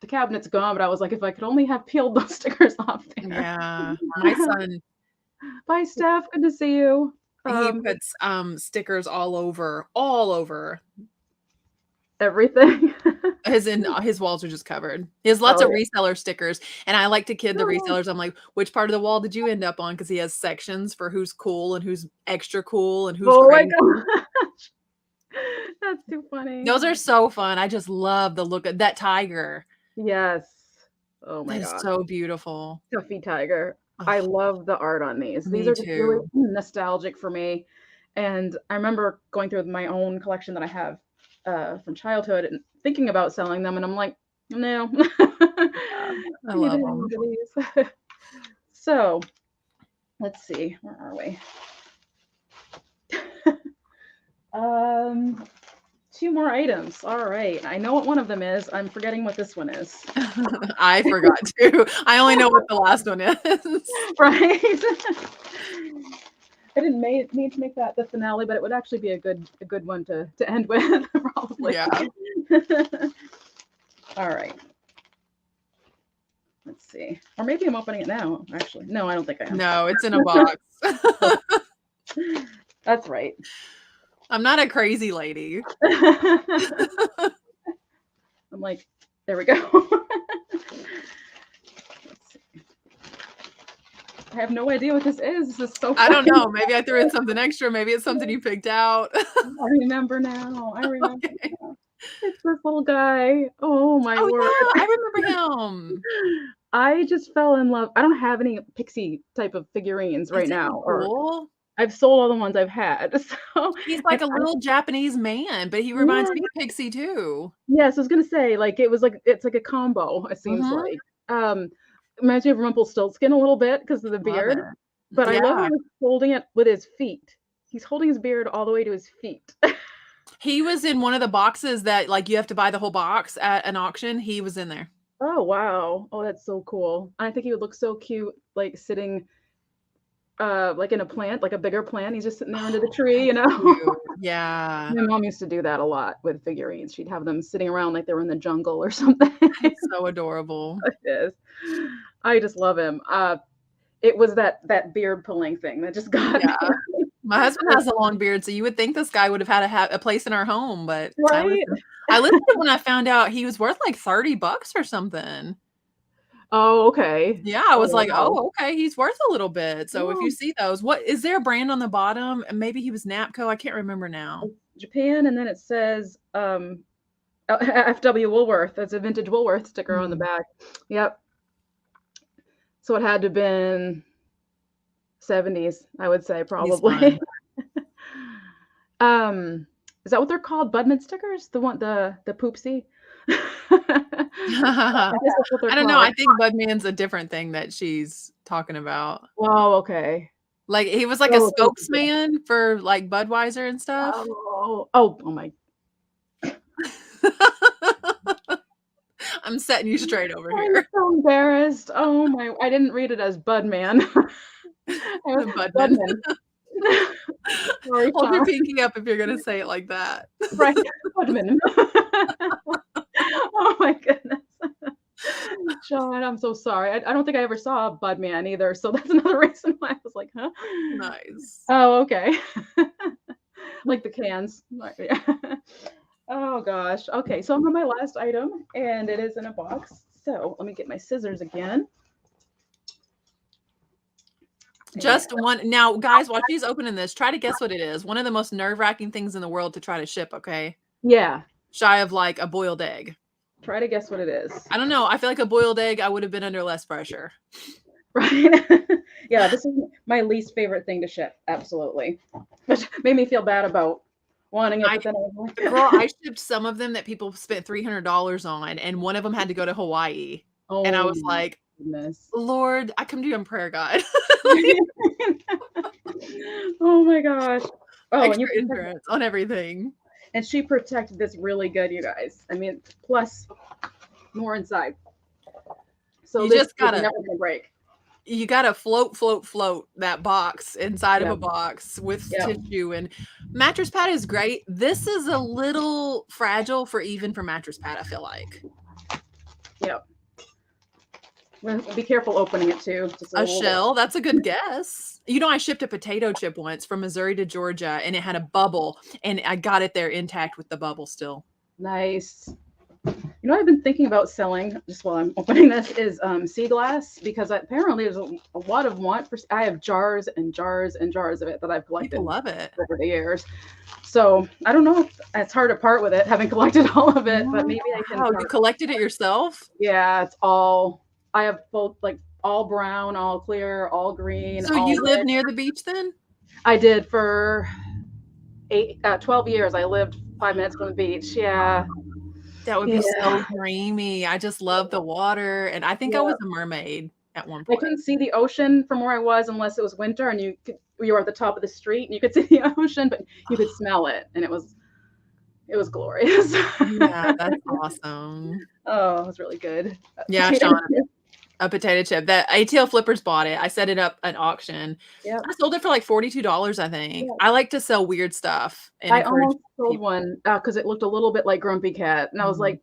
A: the cabinet's gone, but I was like, if I could only have peeled those stickers off there.
B: Yeah. My son.
A: Bye, Steph. Good to see you.
B: He puts stickers all over
A: everything.
B: His walls are just covered. He has lots of reseller stickers, and I like to kid the resellers. I'm like, which part of the wall did you end up on? Because he has sections for who's cool and who's extra cool and who's crazy.
A: My gosh. That's too funny.
B: Those are so fun. I just love the look of that tiger.
A: Yes. Oh my god.
B: It's so beautiful.
A: Stuffy tiger. I
B: Oh,
A: love the art on these. These
B: me
A: are just really
B: too.
A: nostalgic for me. And I remember going through my own collection that I have from childhood and thinking about selling them, and I'm like, no, I
B: I
A: need to
B: love
A: hang on
B: them.
A: to these. So let's see, where are we? Um, two more items. All right. I know what one of them is. I'm forgetting what this one is.
B: I forgot too. I only know what the last one is.
A: Right? I didn't mean to make that the finale, but it would actually be a good one to end with, probably.
B: Yeah.
A: All right. Let's see. Or maybe I'm opening it now, actually. No, I don't think I am.
B: No, it's in a box.
A: That's right.
B: I'm not a crazy lady.
A: I'm like, there we go. Let's see. I have no idea what this is. This is so
B: I don't
A: fucking
B: know. Maybe I threw in something extra. Maybe it's something you picked out.
A: I remember now. I remember
B: Okay.
A: now. It's this little guy. Oh my
B: Oh
A: word.
B: yeah, I remember him.
A: I just fell in love. I don't have any pixie type of figurines right
B: Isn't he
A: now, or
B: cool?
A: I've sold all the ones I've had. So,
B: He's
A: and
B: like a
A: I
B: little Japanese man, but he reminds
A: yeah,
B: me of Pixie too.
A: yes, I was gonna say, like, it was like it's like a combo, it seems
B: Mhm.
A: like. Reminds me of Rumpelstiltskin a little bit because of the
B: Love
A: beard,
B: it.
A: but I love how
B: Yeah.
A: he's holding it with his feet. He's holding his beard all the way to his feet.
B: He was in one of the boxes that, like, you have to buy the whole box at an auction. He was in there.
A: Oh, wow. Oh, that's so cool. I think he would look so cute, like, sitting, like, in a plant, like a bigger plant. He's just sitting there under the
B: Oh,
A: tree, you
B: that's
A: know?
B: cute. Yeah.
A: My mom used to do that a lot with figurines. She'd have them sitting around like they were in the jungle or something.
B: It's so adorable.
A: It is. I just love him. It was that beard pulling thing that just got
B: Yeah.
A: me.
B: My husband has a long beard, so you would think this guy would have had a place in our home, but
A: Right?
B: I listened when I found out he was worth like $30 or something.
A: Oh, okay.
B: Yeah, I
A: Oh,
B: was like,
A: wow.
B: "Oh, okay, he's worth a little bit." So if you
A: Oh,
B: see those, what is there a brand on the bottom? And maybe he was Napco, I can't remember now.
A: it's Japan, and then it says, FW Woolworth. That's a vintage Woolworth sticker on the
B: Mm,
A: back. Yep. So it had to have been 70s, I would say,
B: he's
A: probably.
B: fun.
A: Is that what they're called? Budman stickers? The poopsie? I
B: I
A: guess that's what they're
B: don't know, I
A: called.
B: think Budman's a different thing that she's talking about.
A: Oh, okay.
B: Like, he was like a
A: Oh, poopsie.
B: spokesman for, like, Budweiser and stuff.
A: Oh my
B: I'm setting you straight over
A: I'm
B: here.
A: so embarrassed. Oh my I didn't read it as Budman. I was
B: Budman.
A: Budman. Sorry,
B: Hold your
A: Tom.
B: pinky up if you're gonna say it like that.
A: Right, Budman. Oh my goodness. John, I'm so sorry. I don't think I ever saw Budman either, so that's another reason why I was like, "Huh?"
B: Nice.
A: Oh, okay. Like the cans. Right, yeah. Oh gosh. Okay, so I'm on my last item, and it is in a box. So let me get my scissors again. And
B: Just one now, guys, while she's opening this, try to guess what it is. One of the most nerve-wracking things in the world to try to ship, okay?
A: yeah,
B: Shy of, like, a boiled egg.
A: try to guess what it is.
B: I don't know, I feel like a boiled egg, I would have been under less pressure.
A: Right? Yeah, this is my least favorite thing to ship. Absolutely. Which made me feel bad about wanting it,
B: I
A: but then I was like,
B: girl, I shipped some of them that people spent $300 on, and one of them had to go to Hawaii, and I
A: oh
B: was
A: my
B: like,
A: goodness.
B: "Lord, I come to you in prayer, God."
A: Oh my gosh. Oh, and
B: Extra insurance on everything.
A: she protected this really good, you guys. I mean, plus more inside. So
B: You
A: this
B: just
A: is
B: gotta
A: never gonna break.
B: you gotta float that box inside of
A: Yeah.
B: a box with
A: Yeah.
B: tissue, and mattress pad is great. This is a little fragile for even for mattress pad, I feel like.
A: Yeah. Well, be careful opening it too. Just a
B: A
A: little bit.
B: shell, that's a good guess. You know, I shipped a potato chip once from Missouri to Georgia, and it had a bubble, and I got it there intact with the bubble still.
A: Nice. You know, what I've been thinking about selling just while I'm opening this is sea glass because apparently there's a lot of want for. I have jars and jars and jars of it that I've collected
B: People love it.
A: over the years. So I don't know if it's hard to part with it, having collected all of it, but maybe I can.
B: Wow, you collected it yourself?
A: Yeah, it's all. I have both like all brown, all clear, all green,
B: So
A: all
B: you live
A: red.
B: near the beach then?
A: I did for 12 years. I lived 5 minutes from the beach. Yeah.
B: That would be
A: Yeah.
B: so dreamy. I just love the water, and I think I
A: Yeah.
B: was a mermaid at one
A: I
B: point.
A: couldn't see the ocean from where I was unless it was winter and you were at the top of the street and you could see the ocean, but you could smell it and it was glorious.
B: Yeah, that's awesome.
A: Oh, it was really good.
B: Yeah,
A: Potato
B: Sean,
A: chip.
B: a potato chip. That ATL Flippers bought it. I set it up at auction.
A: Yep.
B: I sold it for like $42, I think.
A: Yeah.
B: I like to sell weird stuff and
A: I
B: encourage
A: almost sold
B: people.
A: one because it looked a little bit like Grumpy Cat, and I was
B: Mhm.
A: like,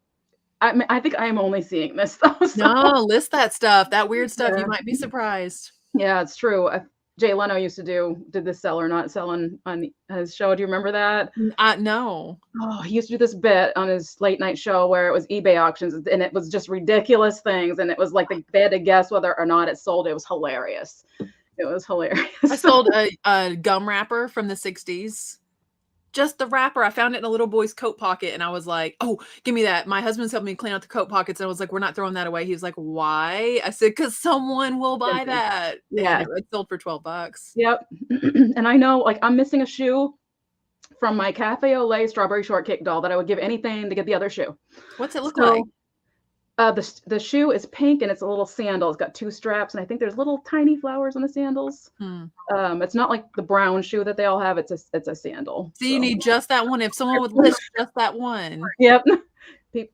A: I think I am only seeing this stuff. So
B: No, list that stuff. That weird stuff, you
A: yeah,
B: might be surprised.
A: yeah, it's true. Jay Leno used to did this sell or not sell on his show. Do you remember that?
B: No.
A: Oh, he used to do this bit on his late night show where it was eBay auctions and it was just ridiculous things. And it was like they had to guess whether or not it sold. It was hilarious. It was
B: I
A: hilarious.
B: sold a gum wrapper from the 60s. Just the wrapper. I found it in a little boy's coat pocket, and I was like, "Oh, give me that." My husband's helped me clean out the coat pockets, and I was like, "We're not throwing that away." He was like, "Why?" I said, "'Cause someone will buy
A: Vintage.
B: that." And
A: Yeah.
B: it sold for $12.
A: Yep. And I know, like, I'm missing a shoe from my Cafe au lait strawberry shortcake doll that I would give anything to get the other shoe.
B: What's it look like?
A: So the shoe is pink and it's a little sandal. It's got two straps, and I think there's little tiny flowers on the sandals.
B: Hmm.
A: It's not like the brown shoe that they all have. It's a sandal.
B: So you
A: So
B: need just that one. If someone would list just that one.
A: yep.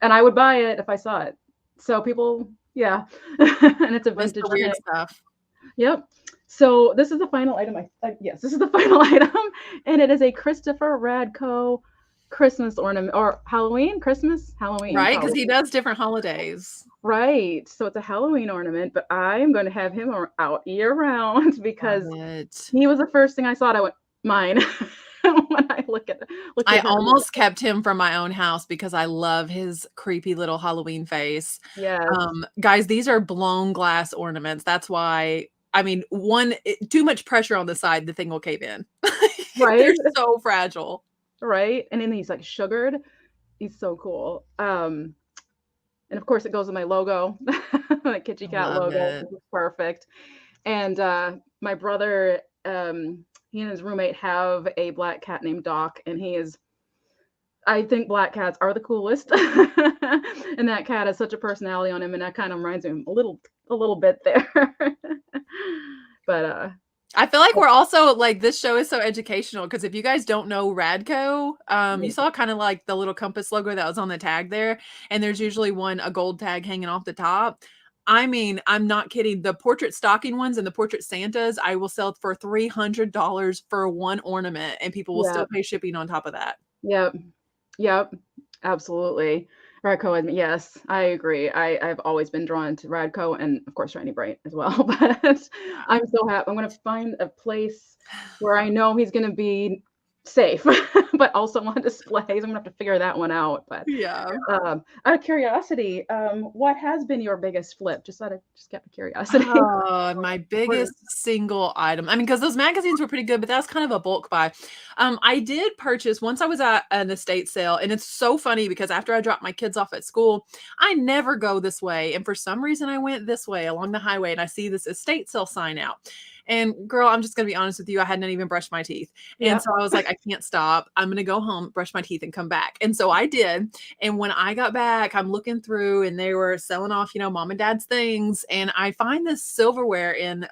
A: And I would buy it if I saw it. So people, yeah. And it's a
B: List
A: vintage
B: the weird
A: thing.
B: stuff.
A: Yep. So this is the final item. Yes, this is the final item, and it is a Christopher Radko Christmas ornament or Halloween, Halloween,
B: Right? Because
A: probably.
B: he does different holidays.
A: Right. So it's a Halloween ornament, but I'm going to have him out year round because
B: Love it.
A: he was the first thing I saw. I went mine when I looked
B: I
A: at him.
B: almost kept him from my own house because I love his creepy little Halloween face.
A: Yes.
B: Guys, these are blown glass ornaments. That's why, I mean, too much pressure on the side, the thing will cave in.
A: Right.
B: They're so fragile.
A: Right. And then he's like sugared. He's so cool. And of course it goes with my logo, my Kitschy Cat
B: Love
A: logo.
B: it.
A: This is perfect. And my brother, he and his roommate have a black cat named Doc, and I think black cats are the coolest. And that cat has such a personality on him, and that kind of reminds me a little bit there. But
B: I feel like we're also like this show is so educational because if you guys don't know Radco, you saw kind of like the little compass logo that was on the tag there, and there's usually a gold tag hanging off the top. I mean, I'm not kidding. The portrait stocking ones and the portrait Santas, I will sell for $300 for one ornament, and people will still pay shipping on top of that.
A: Yep, absolutely. Radco, yes, I agree. I've always been drawn to Radco and of course Shiny Bright as well. But I'm so happy. I'm gonna find a place where I know he's gonna be safe, but also on display. So I'm gonna have to figure that one out. But
B: Yeah.
A: out of curiosity, what has been your biggest flip? Just out of curiosity.
B: My biggest single item. I mean, because those magazines were pretty good, but that was kind of a bulk buy. I did purchase once I was at an estate sale, and it's so funny because after I dropped my kids off at school, I never go this way. And for some reason, I went this way along the highway, and I see this estate sale sign out. And girl, I'm just going to be honest with you. I hadn't even brushed my teeth. And so I was like, I can't stop. I'm going to go home, brush my teeth and come back. And so I did. And when I got back, I'm looking through and they were selling off, mom and dad's things. And I find this silverware in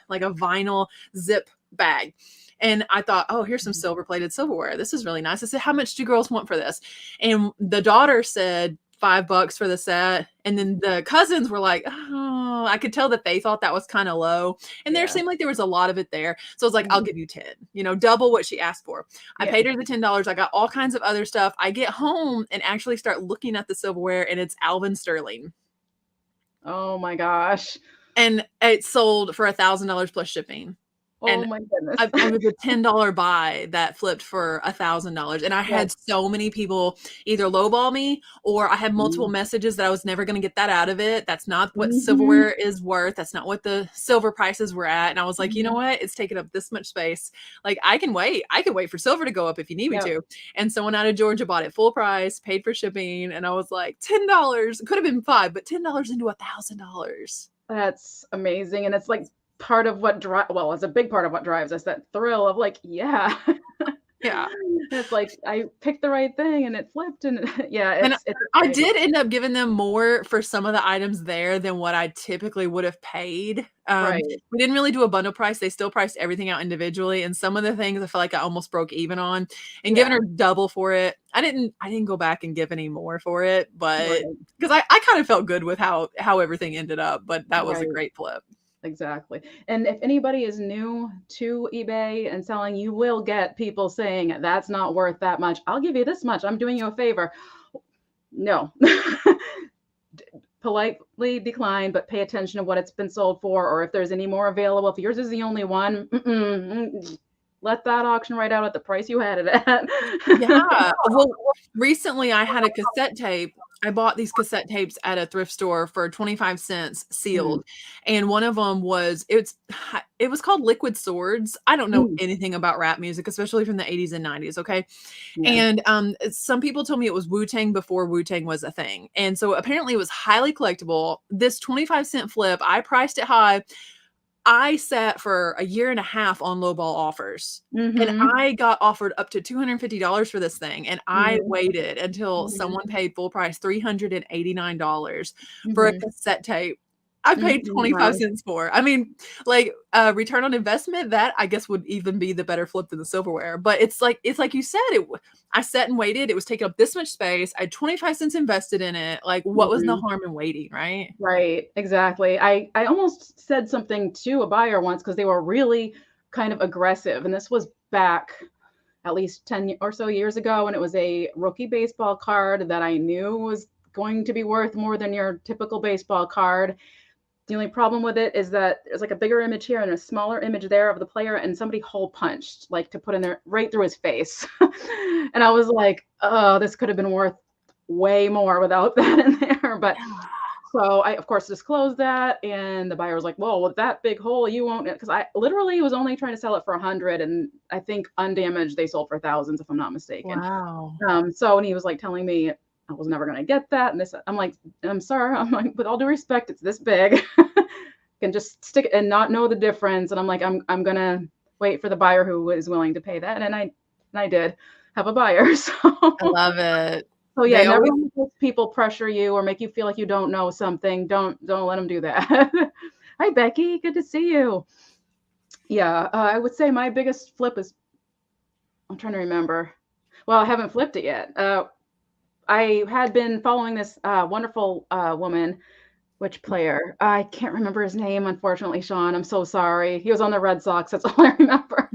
B: like a vinyl zip bag. And I thought, oh, here's some silver plated silverware. This is really nice. I said, how much do girls want for this? And the daughter said $5 for the set. And then the cousins were like, oh, I could tell that they thought that was kind of low. And there seemed like there was a lot of it there. So I was like, I'll give you 10, double what she asked for. I paid her the $10. I got all kinds of other stuff. I get home and actually start looking at the silverware, and it's Alvin Sterling.
A: Oh my gosh.
B: And it sold for $1,000 plus shipping.
A: Oh my goodness.
B: It was a $10 buy that flipped for $1,000. And I had so many people either lowball me, or I had multiple messages that I was never going to get that out of it. That's not what silverware is worth. That's not what the silver prices were at. And I was like, you know what? It's taking up this much space. Like, I can wait. I can wait for silver to go up if you need me to. And someone out of Georgia bought it full price, paid for shipping. And I was like, $10. It could have been $5, but $10 into $1,000.
A: That's amazing, and it's, like, part of what well, it's a big part of what drives us, that thrill of, like, yeah.
B: Yeah.
A: It's like, I picked the right thing and it flipped and yeah,
B: And
A: it's
B: I
A: exciting.
B: did end up giving them more for some of the items there than what I typically would have paid.
A: Right.
B: We didn't really do a bundle price, they still priced everything out individually, and some of the things I felt like I almost broke even on, and giving
A: Yeah,
B: her double for it. I didn't go back and give any more for it, but
A: right,
B: 'cause I kind of felt good with how everything ended up, but that was a
A: right.
B: great flip.
A: Exactly. And if anybody is new to eBay and selling, you will get people saying, "That's not worth that much. I'll give you this much. I'm doing you a favor." No. Politely decline, but pay attention to what it's been sold for, or if there's any more available. If yours is the only one, let that auction right out at the price you had it at.
B: Yeah. Well, recently I had a cassette tape. I bought these cassette tapes at a thrift store for 25 cents
A: Mm,
B: sealed, and one of them was it was called Liquid Swords. I don't know
A: mm,
B: anything about rap music, especially from the 80s and 90s, okay?
A: yeah.
B: And, some people told me it was Wu-Tang before Wu-Tang was a thing, and so apparently it was highly collectible. This 25-cent flip, I priced it high. I sat for a year and a half on lowball offers, and
A: Mhm,
B: I got offered up to $250 for this thing, and I
A: mhm,
B: waited until
A: mhm,
B: someone paid full price $389 for a
A: mhm,
B: cassette tape I paid
A: mhm,
B: 25
A: wow.
B: cents for. I mean, like, return on investment, that I guess would even be the better flip than the silverware, but it's like you said, I sat and waited, it was taking up this much space, I had 25 cents invested in it, like, what was the
A: Mhm.
B: harm in waiting, right?
A: Right, exactly. I almost said something to a buyer once because they were really kind of aggressive, and this was back at least 10 or so years ago, and it was a rookie baseball card that I knew was going to be worth more than your typical baseball card. The only problem with it is that there's like a bigger image here and a smaller image there of the player, and somebody hole punched, like to put in there right through his face. And I was like, oh, this could have been worth way more without that in there. But
B: Yeah.
A: so I, of course, disclosed that, and the buyer was like, "Well, with that big hole, you won't." Because I literally was only trying to sell it for 100, and I think undamaged they sold for thousands, if I'm not mistaken.
B: Wow.
A: So and he was like telling me I was never gonna get that, and this. I'm like, "I'm sorry." I'm like, "With all due respect, it's this big. Can just stick it and not know the difference." And I'm like, "I'm gonna wait for the buyer who is willing to pay that," and I did have a buyer.
B: I love it.
A: So yeah,
B: They
A: never
B: always
A: let people pressure you or make you feel like you don't know something. Don't let them do that. Hi, Becky. Good to see you. Yeah, I would say my biggest flip is I'm trying to remember. Well, I haven't flipped it yet. I had been following this wonderful woman, which player? I can't remember his name, unfortunately, Sean. I'm so sorry. He was on the Red Sox. That's all I remember.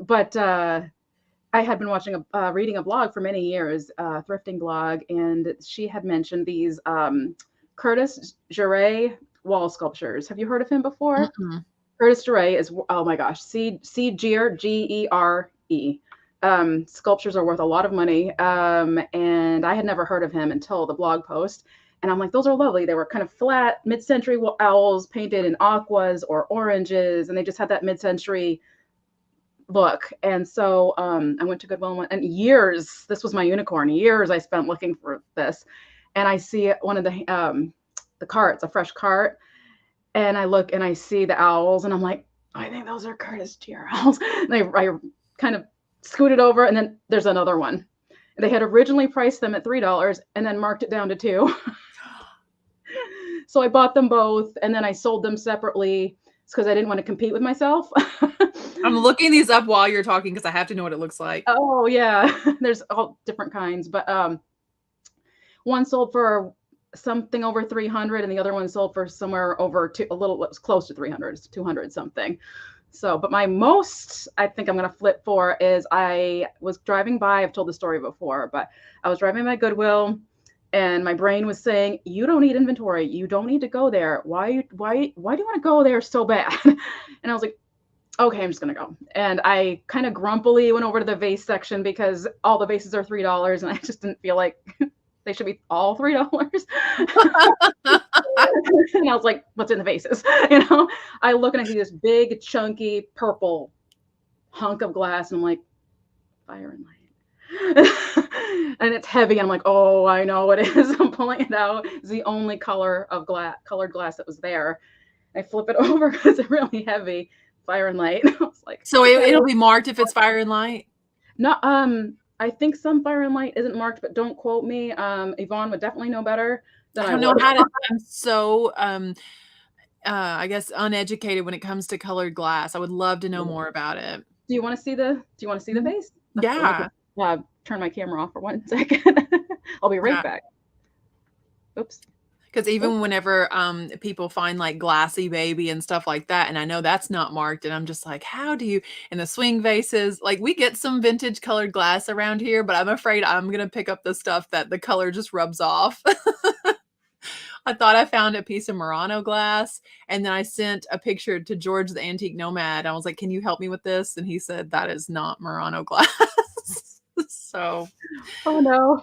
A: But I had been reading a blog for many years, a thrifting blog, and she had mentioned these Curtis Gere wall sculptures. Have you heard of him before?
B: Mm-mm.
A: Curtis Gere is, oh my gosh, Gere. Sculptures are worth a lot of money, and I had never heard of him until the blog post. And I'm like, those are lovely. They were kind of flat, mid-century owls painted in aquas or oranges, and they just had that mid-century look. And so I went to Goodwill and years, this was my unicorn, years I spent looking for this. And I see one of the carts, a fresh cart, and I look and I see the owls, and I'm like, I think those are Curtis Tier owls. And I kind of scooted over, and then there's another one. They had originally priced them at $3 and then marked it down to 2. So I bought them both, and then I sold them separately because I didn't want to compete with myself.
B: I'm looking these up while you're talking because I have to know what it looks like.
A: Oh yeah, there's all different kinds, but one sold for something over 300, and the other one sold for somewhere over a little it was close to 300, it's 200 something. So, but my most I think I'm gonna flip for is I was driving by. I've told the story before, but I was driving by Goodwill, and my brain was saying, "You don't need inventory. You don't need to go there. Why do you want to go there so bad?" And I was like, okay, I'm just gonna go. And I kind of grumpily went over to the vase section because all the vases are $3, and I just didn't feel like they should be all $3. And I was like, what's in the vases? I look and I see this big, chunky, purple hunk of glass, and I'm like, fire and light. And it's heavy. I'm like, oh, I know what it is. I'm pulling it out. It's the only color of colored glass that was there. I flip it over because it's really heavy. Fire and light. I was like,
B: So
A: okay.
B: it'll be marked if it's fire and light?
A: No, I think some fire and light isn't marked, but don't quote me. Yvonne would definitely know better than
B: I
A: I
B: don't know
A: would.
B: how to I'm so, I guess, uneducated when it comes to colored glass. I would love to know more about it.
A: Do you want to see the
B: Mhm.
A: face? Okay, let me
B: Yeah.
A: turn my camera off for 1 second. I'll be right
B: Yeah.
A: back. Oops.
B: Because
A: Oh,
B: even whenever people find like glassy baby and stuff like that, and I know that's not marked, and I'm just like, how do you? And the swing vases, like we get some vintage colored glass around here, but I'm afraid I'm gonna pick up the stuff that the color just rubs off. I thought I found a piece of Murano glass, and then I sent a picture to George the Antique Nomad. I was like, "Can you help me with this?" And he said, "That is not Murano glass." So,
A: oh no.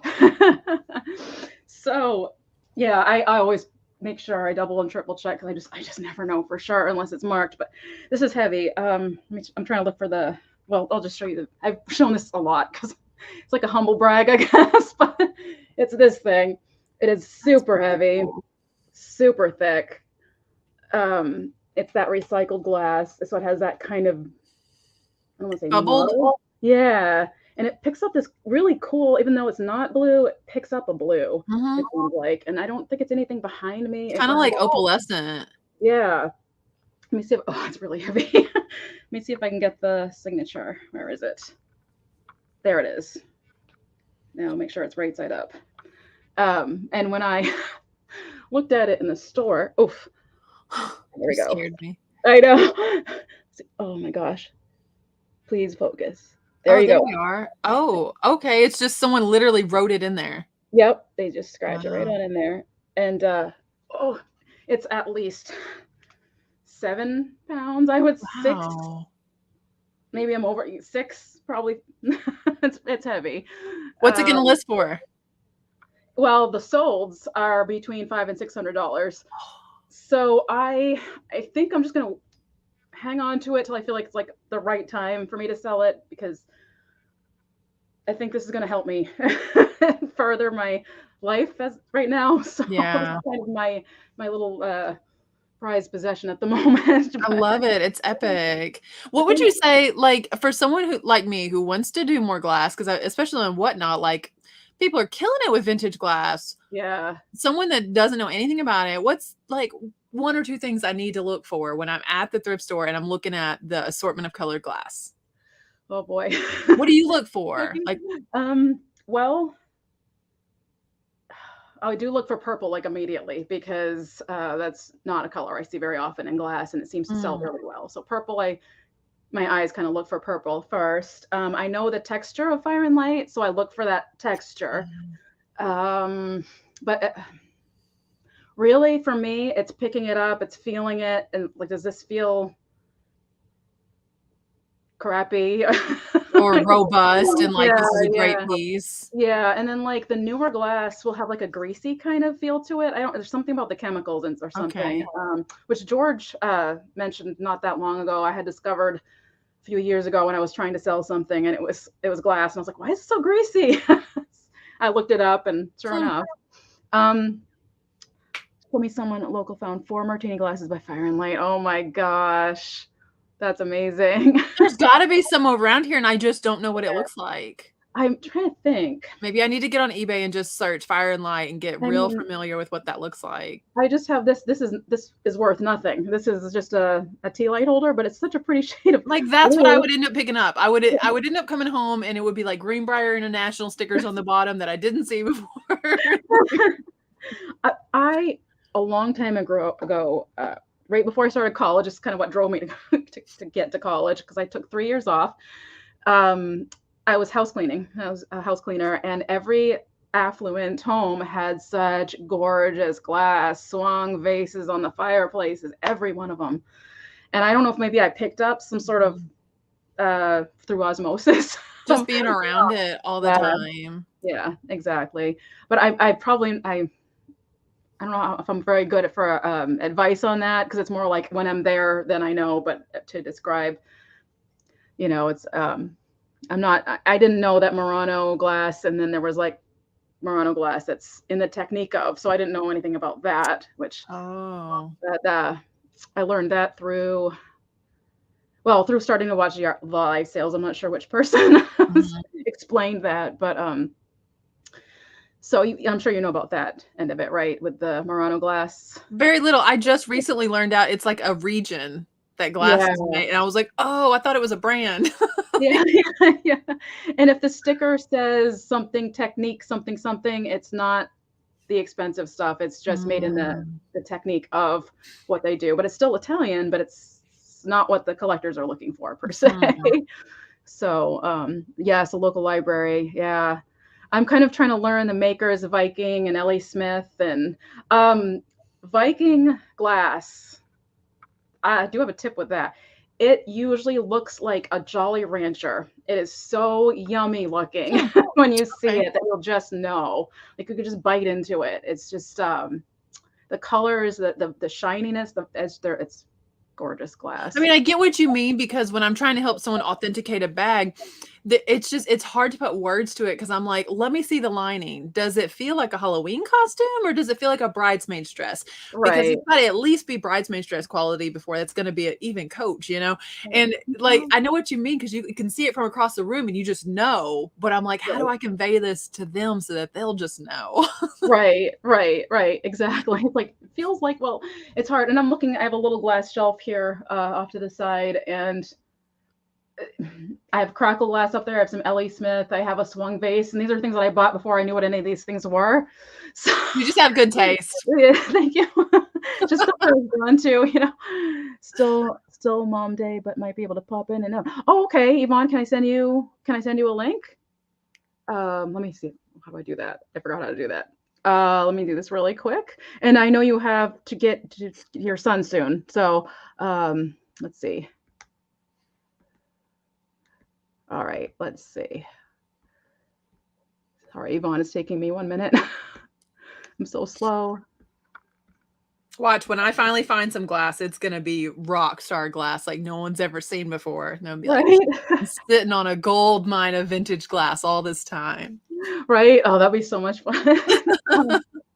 A: So, yeah, I always make sure I double and triple check because I just never know for sure unless it's marked. But this is heavy. I'm trying to look for the. Well, I'll just show you the. I've shown this a lot because it's like a humble brag, I guess. But it's this thing. It is
B: that's
A: super
B: really
A: heavy,
B: cool.
A: super thick. It's that recycled glass, so it has that kind of, I don't want to say
B: Bubbled?
A: model. Yeah. And it picks up this really cool, even though it's not blue, it picks up a blue, it
B: Mhm.
A: seems like. And I don't think it's anything behind me.
B: It's kinda like opalescent.
A: Yeah. Let me see if, oh, it's really heavy. Let me see if I can get the signature. Where is it? There it is. Now make sure it's right side up. And when I looked at it in the store, oof, there
B: You
A: we go.
B: scared me.
A: I know. Oh my gosh. Please focus. There
B: Oh,
A: you
B: there
A: go.
B: we are. Oh, okay, it's just someone literally wrote it in there.
A: Yep, they just scratch it right
B: Wow.
A: on in there. And oh, it's at least 7 pounds, I would 6.
B: Wow.
A: Maybe I'm over 6, probably. It's heavy.
B: What's it gonna
A: Um,
B: list for?
A: well, the solds are between $500 and $600. So I think I'm just gonna hang on to it till I feel like it's like the right time for me to sell it because I think this is gonna help me further my life as right now. So it's
B: Yeah.
A: kind of my little prized possession at the moment.
B: I
A: But
B: love it, it's epic.
A: the
B: What would
A: thing
B: you
A: is,
B: say, like, for someone who like me, who wants to do more glass, 'cause especially on Whatnot, like, people are killing it with vintage glass.
A: yeah.
B: Someone that doesn't know anything about it, what's, like, 1 or 2 things I need to look for when I'm at the thrift store and I'm looking at the assortment of colored glass?
A: Oh boy.
B: What do you look for? Like,
A: Well, I do look for purple like immediately because that's not a color I see very often in glass, and it seems to sell
B: mm,
A: really well. So purple, my eyes kind of look for purple first. I know the texture of fire and light, so I look for that texture.
B: mm,
A: Um, but really, for me, it's picking it up, it's feeling it, and like, does this feel crappy?
B: or robust and, like,
A: Yeah,
B: this is a great
A: yeah.
B: piece.
A: Yeah, and then, like, the newer glass will have, like, a greasy kind of feel to it. I don't There's something about the chemicals and or something,
B: Okay.
A: which George, mentioned not that long ago. I had discovered a few years ago when I was trying to sell something, and it was glass, and I was like, "Why is it so greasy?" I looked it up, and sure
B: Hmm.
A: enough. Um, Told me someone at local found 4 martini glasses by Fire and Light. Oh my gosh. That's amazing.
B: There's gotta be some around here, and I just don't know what it looks like.
A: I'm trying to think.
B: Maybe I need to get on eBay and just search Fire and Light and get
A: I
B: real
A: mean,
B: familiar with what that looks like.
A: I just have this. This is worth nothing. This is just a tea light holder, but it's such a pretty shade of
B: Like, that's what I
A: blue.
B: would end up picking up. I would end up coming home, and it would be, like, Greenbrier International stickers on the bottom that I didn't see before.
A: I a long time ago, right before I started college, is kind of what drove me to get to college because I took 3 years off. Um, I was house cleaning. I was a house cleaner, and every affluent home had such gorgeous glass swung vases on the fireplaces, every one of them. And I don't know if maybe I picked up some sort of through osmosis.
B: Just being around it all the
A: Yeah,
B: time.
A: yeah, exactly. But I don't know if I'm very good at for advice on that because it's more like when I'm there, then I know. But to describe, it's I didn't know that Murano glass, and then there was like Murano glass that's in the technique of, so I didn't know anything about that, which
B: Oh.
A: that I learned that through starting to watch the live sales. I'm not sure which person
B: Mhm.
A: explained that, but so I'm sure you know about that end of it, right? With the Murano glass.
B: Very little. I just recently learned out it's like a region that glass
A: Yeah.
B: is made, and I was like, "Oh, I thought it was a brand."
A: Yeah, yeah, yeah. And if the sticker says something technique, something, something, it's not the expensive stuff. It's just made in
B: Mm.
A: the technique of what they do. But it's still Italian, but it's not what the collectors are looking for per se.
B: Mhm.
A: So yes, a local library. Yeah. I'm kind of trying to learn the makers, Viking and Ellie Smith, and um Viking glass. I do have a tip with that. It usually looks like a Jolly Rancher. It is so yummy looking
B: Hmm,
A: when you see
B: okay.
A: it that you'll just know. Like you could just bite into it. It's just the colors, the shininess, it's gorgeous
B: I
A: glass.
B: mean, I get what you mean because when I'm trying to help someone authenticate a bag, it's hard to put words to it because I'm like, let me see the lining. Does it feel like a Halloween costume or does it feel like a bridesmaid's dress? Because
A: Right.
B: it's got to at least be bridesmaid's dress quality before it's going to be an even coach, you know?
A: Right.
B: And like, I know what you mean because you can see it from across the room and you just know. But I'm like, how do I convey this to them so that they'll just know?
A: Right, right, right, exactly. It's like it feels like, well, it's hard. And I'm looking, I have a little glass shelf here off to the side, and I have crackle glass up there. I have some Ellie Smith. I have a swung vase, and these are things that I bought before I knew what any of these things were. So,
B: You just have good taste.
A: yeah, thank you. Just stuff I was drawn to, Still mom day, but might be able to pop in and out. Oh, okay, Yvonne, can I send you a link? Let me see. How do I do that? I forgot how to do that. Let me do this really quick. And I know you have to get to your son soon. So let's see. All right, let's see. Sorry, Yvonne, it's taking me 1 minute. I'm so slow.
B: Watch, when I finally find some glass, it's gonna be rock star glass like no one's ever seen before. And I'll be like,
A: Right?
B: "I'm sitting on a gold mine of vintage glass all this time."
A: Right? Oh, that'd be so much fun. Um,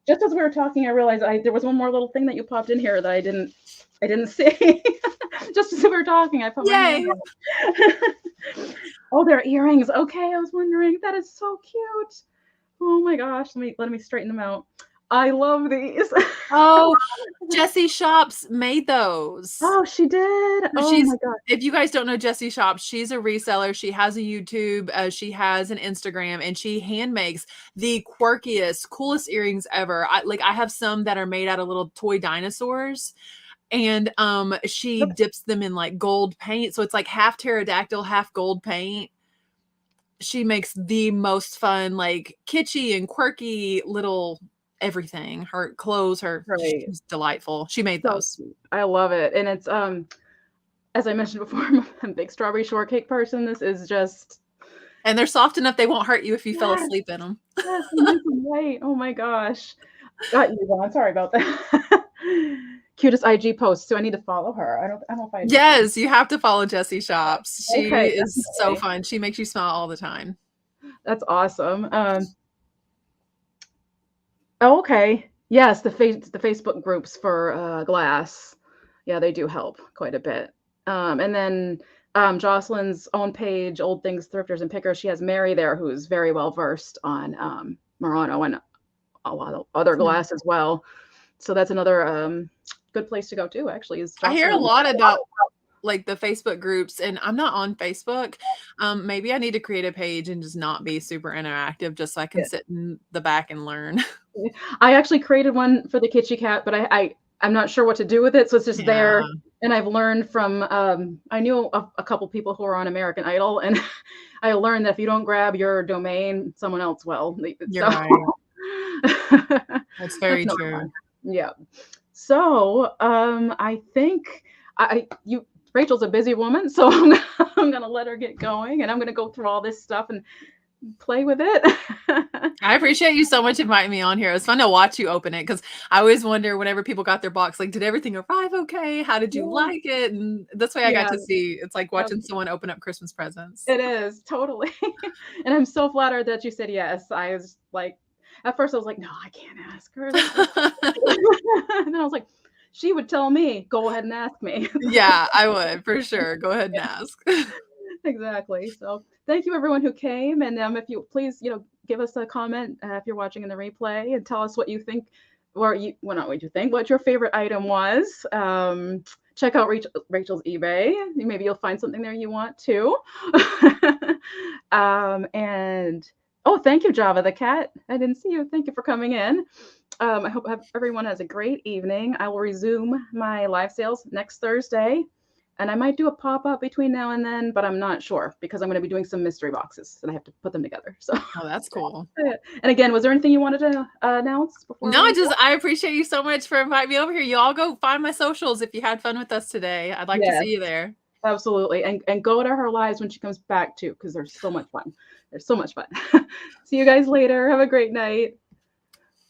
A: just as we were talking, I realized there was one more little thing that you popped in here that I didn't see. Just as we were talking, I put my hand
B: Yay!
A: on it. Oh, they're earrings. Okay, I was wondering. That is so cute. Oh my gosh, let me straighten them out. I love these.
B: Oh, Jessie Shops made those.
A: Oh, she did.
B: So
A: Oh
B: she's
A: my god.
B: if you guys don't know Jessie Shops, she's a reseller. She has a YouTube, she has an Instagram, and she hand makes the quirkiest, coolest earrings ever. I have some that are made out of little toy dinosaurs, and she
A: That's
B: dips them in like gold paint, so it's like half pterodactyl, half gold paint. She makes the most fun, like kitschy and quirky little everything. Her clothes,
A: right.
B: she's delightful. She made
A: So
B: those.
A: cute. I love it. And it's as I mentioned before, I'm a big strawberry shortcake person. This is just
B: And they're soft enough they won't hurt you if you fell
A: yes,
B: asleep in them.
A: yes, nice and white. Oh my gosh. Got you, Yvonne. Sorry about that. Cutest IG post. So I need to follow her. I don't know if I do.
B: Yes, you have to follow Jessie Shops. She
A: Okay,
B: is so
A: definitely.
B: fun. She makes you smile all the time.
A: That's awesome. Oh, okay. Yes, the Facebook groups for glass. Yeah, they do help quite a bit. And then Jocelyn's own page, Old Things Thrifters and Pickers, she has Mary there who's very well versed on Murano and a lot of other
B: Hmm.
A: glass as well. So that's another good place to go too, actually, is
B: I hear a
A: Jocelyn.
B: lot about like the Facebook groups, and I'm not on Facebook. Maybe I need to create a page and just not be super interactive just so I can
A: Yeah.
B: sit in the back and learn.
A: I actually created one for the Kitschy Cat, but I'm not sure what to do with it, so it's just there.
B: Yeah,
A: And I've learned from I knew a couple people who are on American Idol, and I learned that if you don't grab your domain, someone else will.
B: you're
A: So
B: right. That's
A: that's
B: very
A: not
B: true.
A: fun. Yeah. So I think you Rachel's a busy woman, so I'm gonna let her get going, and I'm gonna go through all this stuff and play with it.
B: I appreciate you so much inviting me on here. It's fun to watch you open it because I always wonder whenever people got their box, like, did everything arrive okay? How did you
A: Yeah,
B: like it? And this way I got
A: yeah,
B: to see it's like watching
A: absolutely.
B: someone open up Christmas presents.
A: It is, totally. And I'm so flattered that you said yes. I was like, at first I was like, no, I can't ask her. That's and then I was like, she would tell me, go ahead and ask me.
B: Yeah, I would for sure. Go ahead and
A: Yeah,
B: ask.
A: exactly. So thank you everyone who came. And if you please, give us a comment if you're watching in the replay and tell us what you think, or well, not what you think, what your favorite item was. Check out Rachel's eBay. Maybe you'll find something there you want too. And oh, thank you, Java the cat. I didn't see you. Thank you for coming in. I hope everyone has a great evening. I will resume my live sales next Thursday. And I might do a pop-up between now and then, but I'm not sure because I'm going to be doing some mystery boxes and I have to put them together. So,
B: Oh, that's cool.
A: and again, was there anything you wanted to announce before
B: No,
A: we go?
B: I appreciate you so much for inviting me over here. You all go find my socials if you had fun with us today. I'd like to
A: Yes,
B: see you there.
A: absolutely. And go to her lives when she comes back too, because they're so much fun. They're so much fun. See you guys later. Have a great night.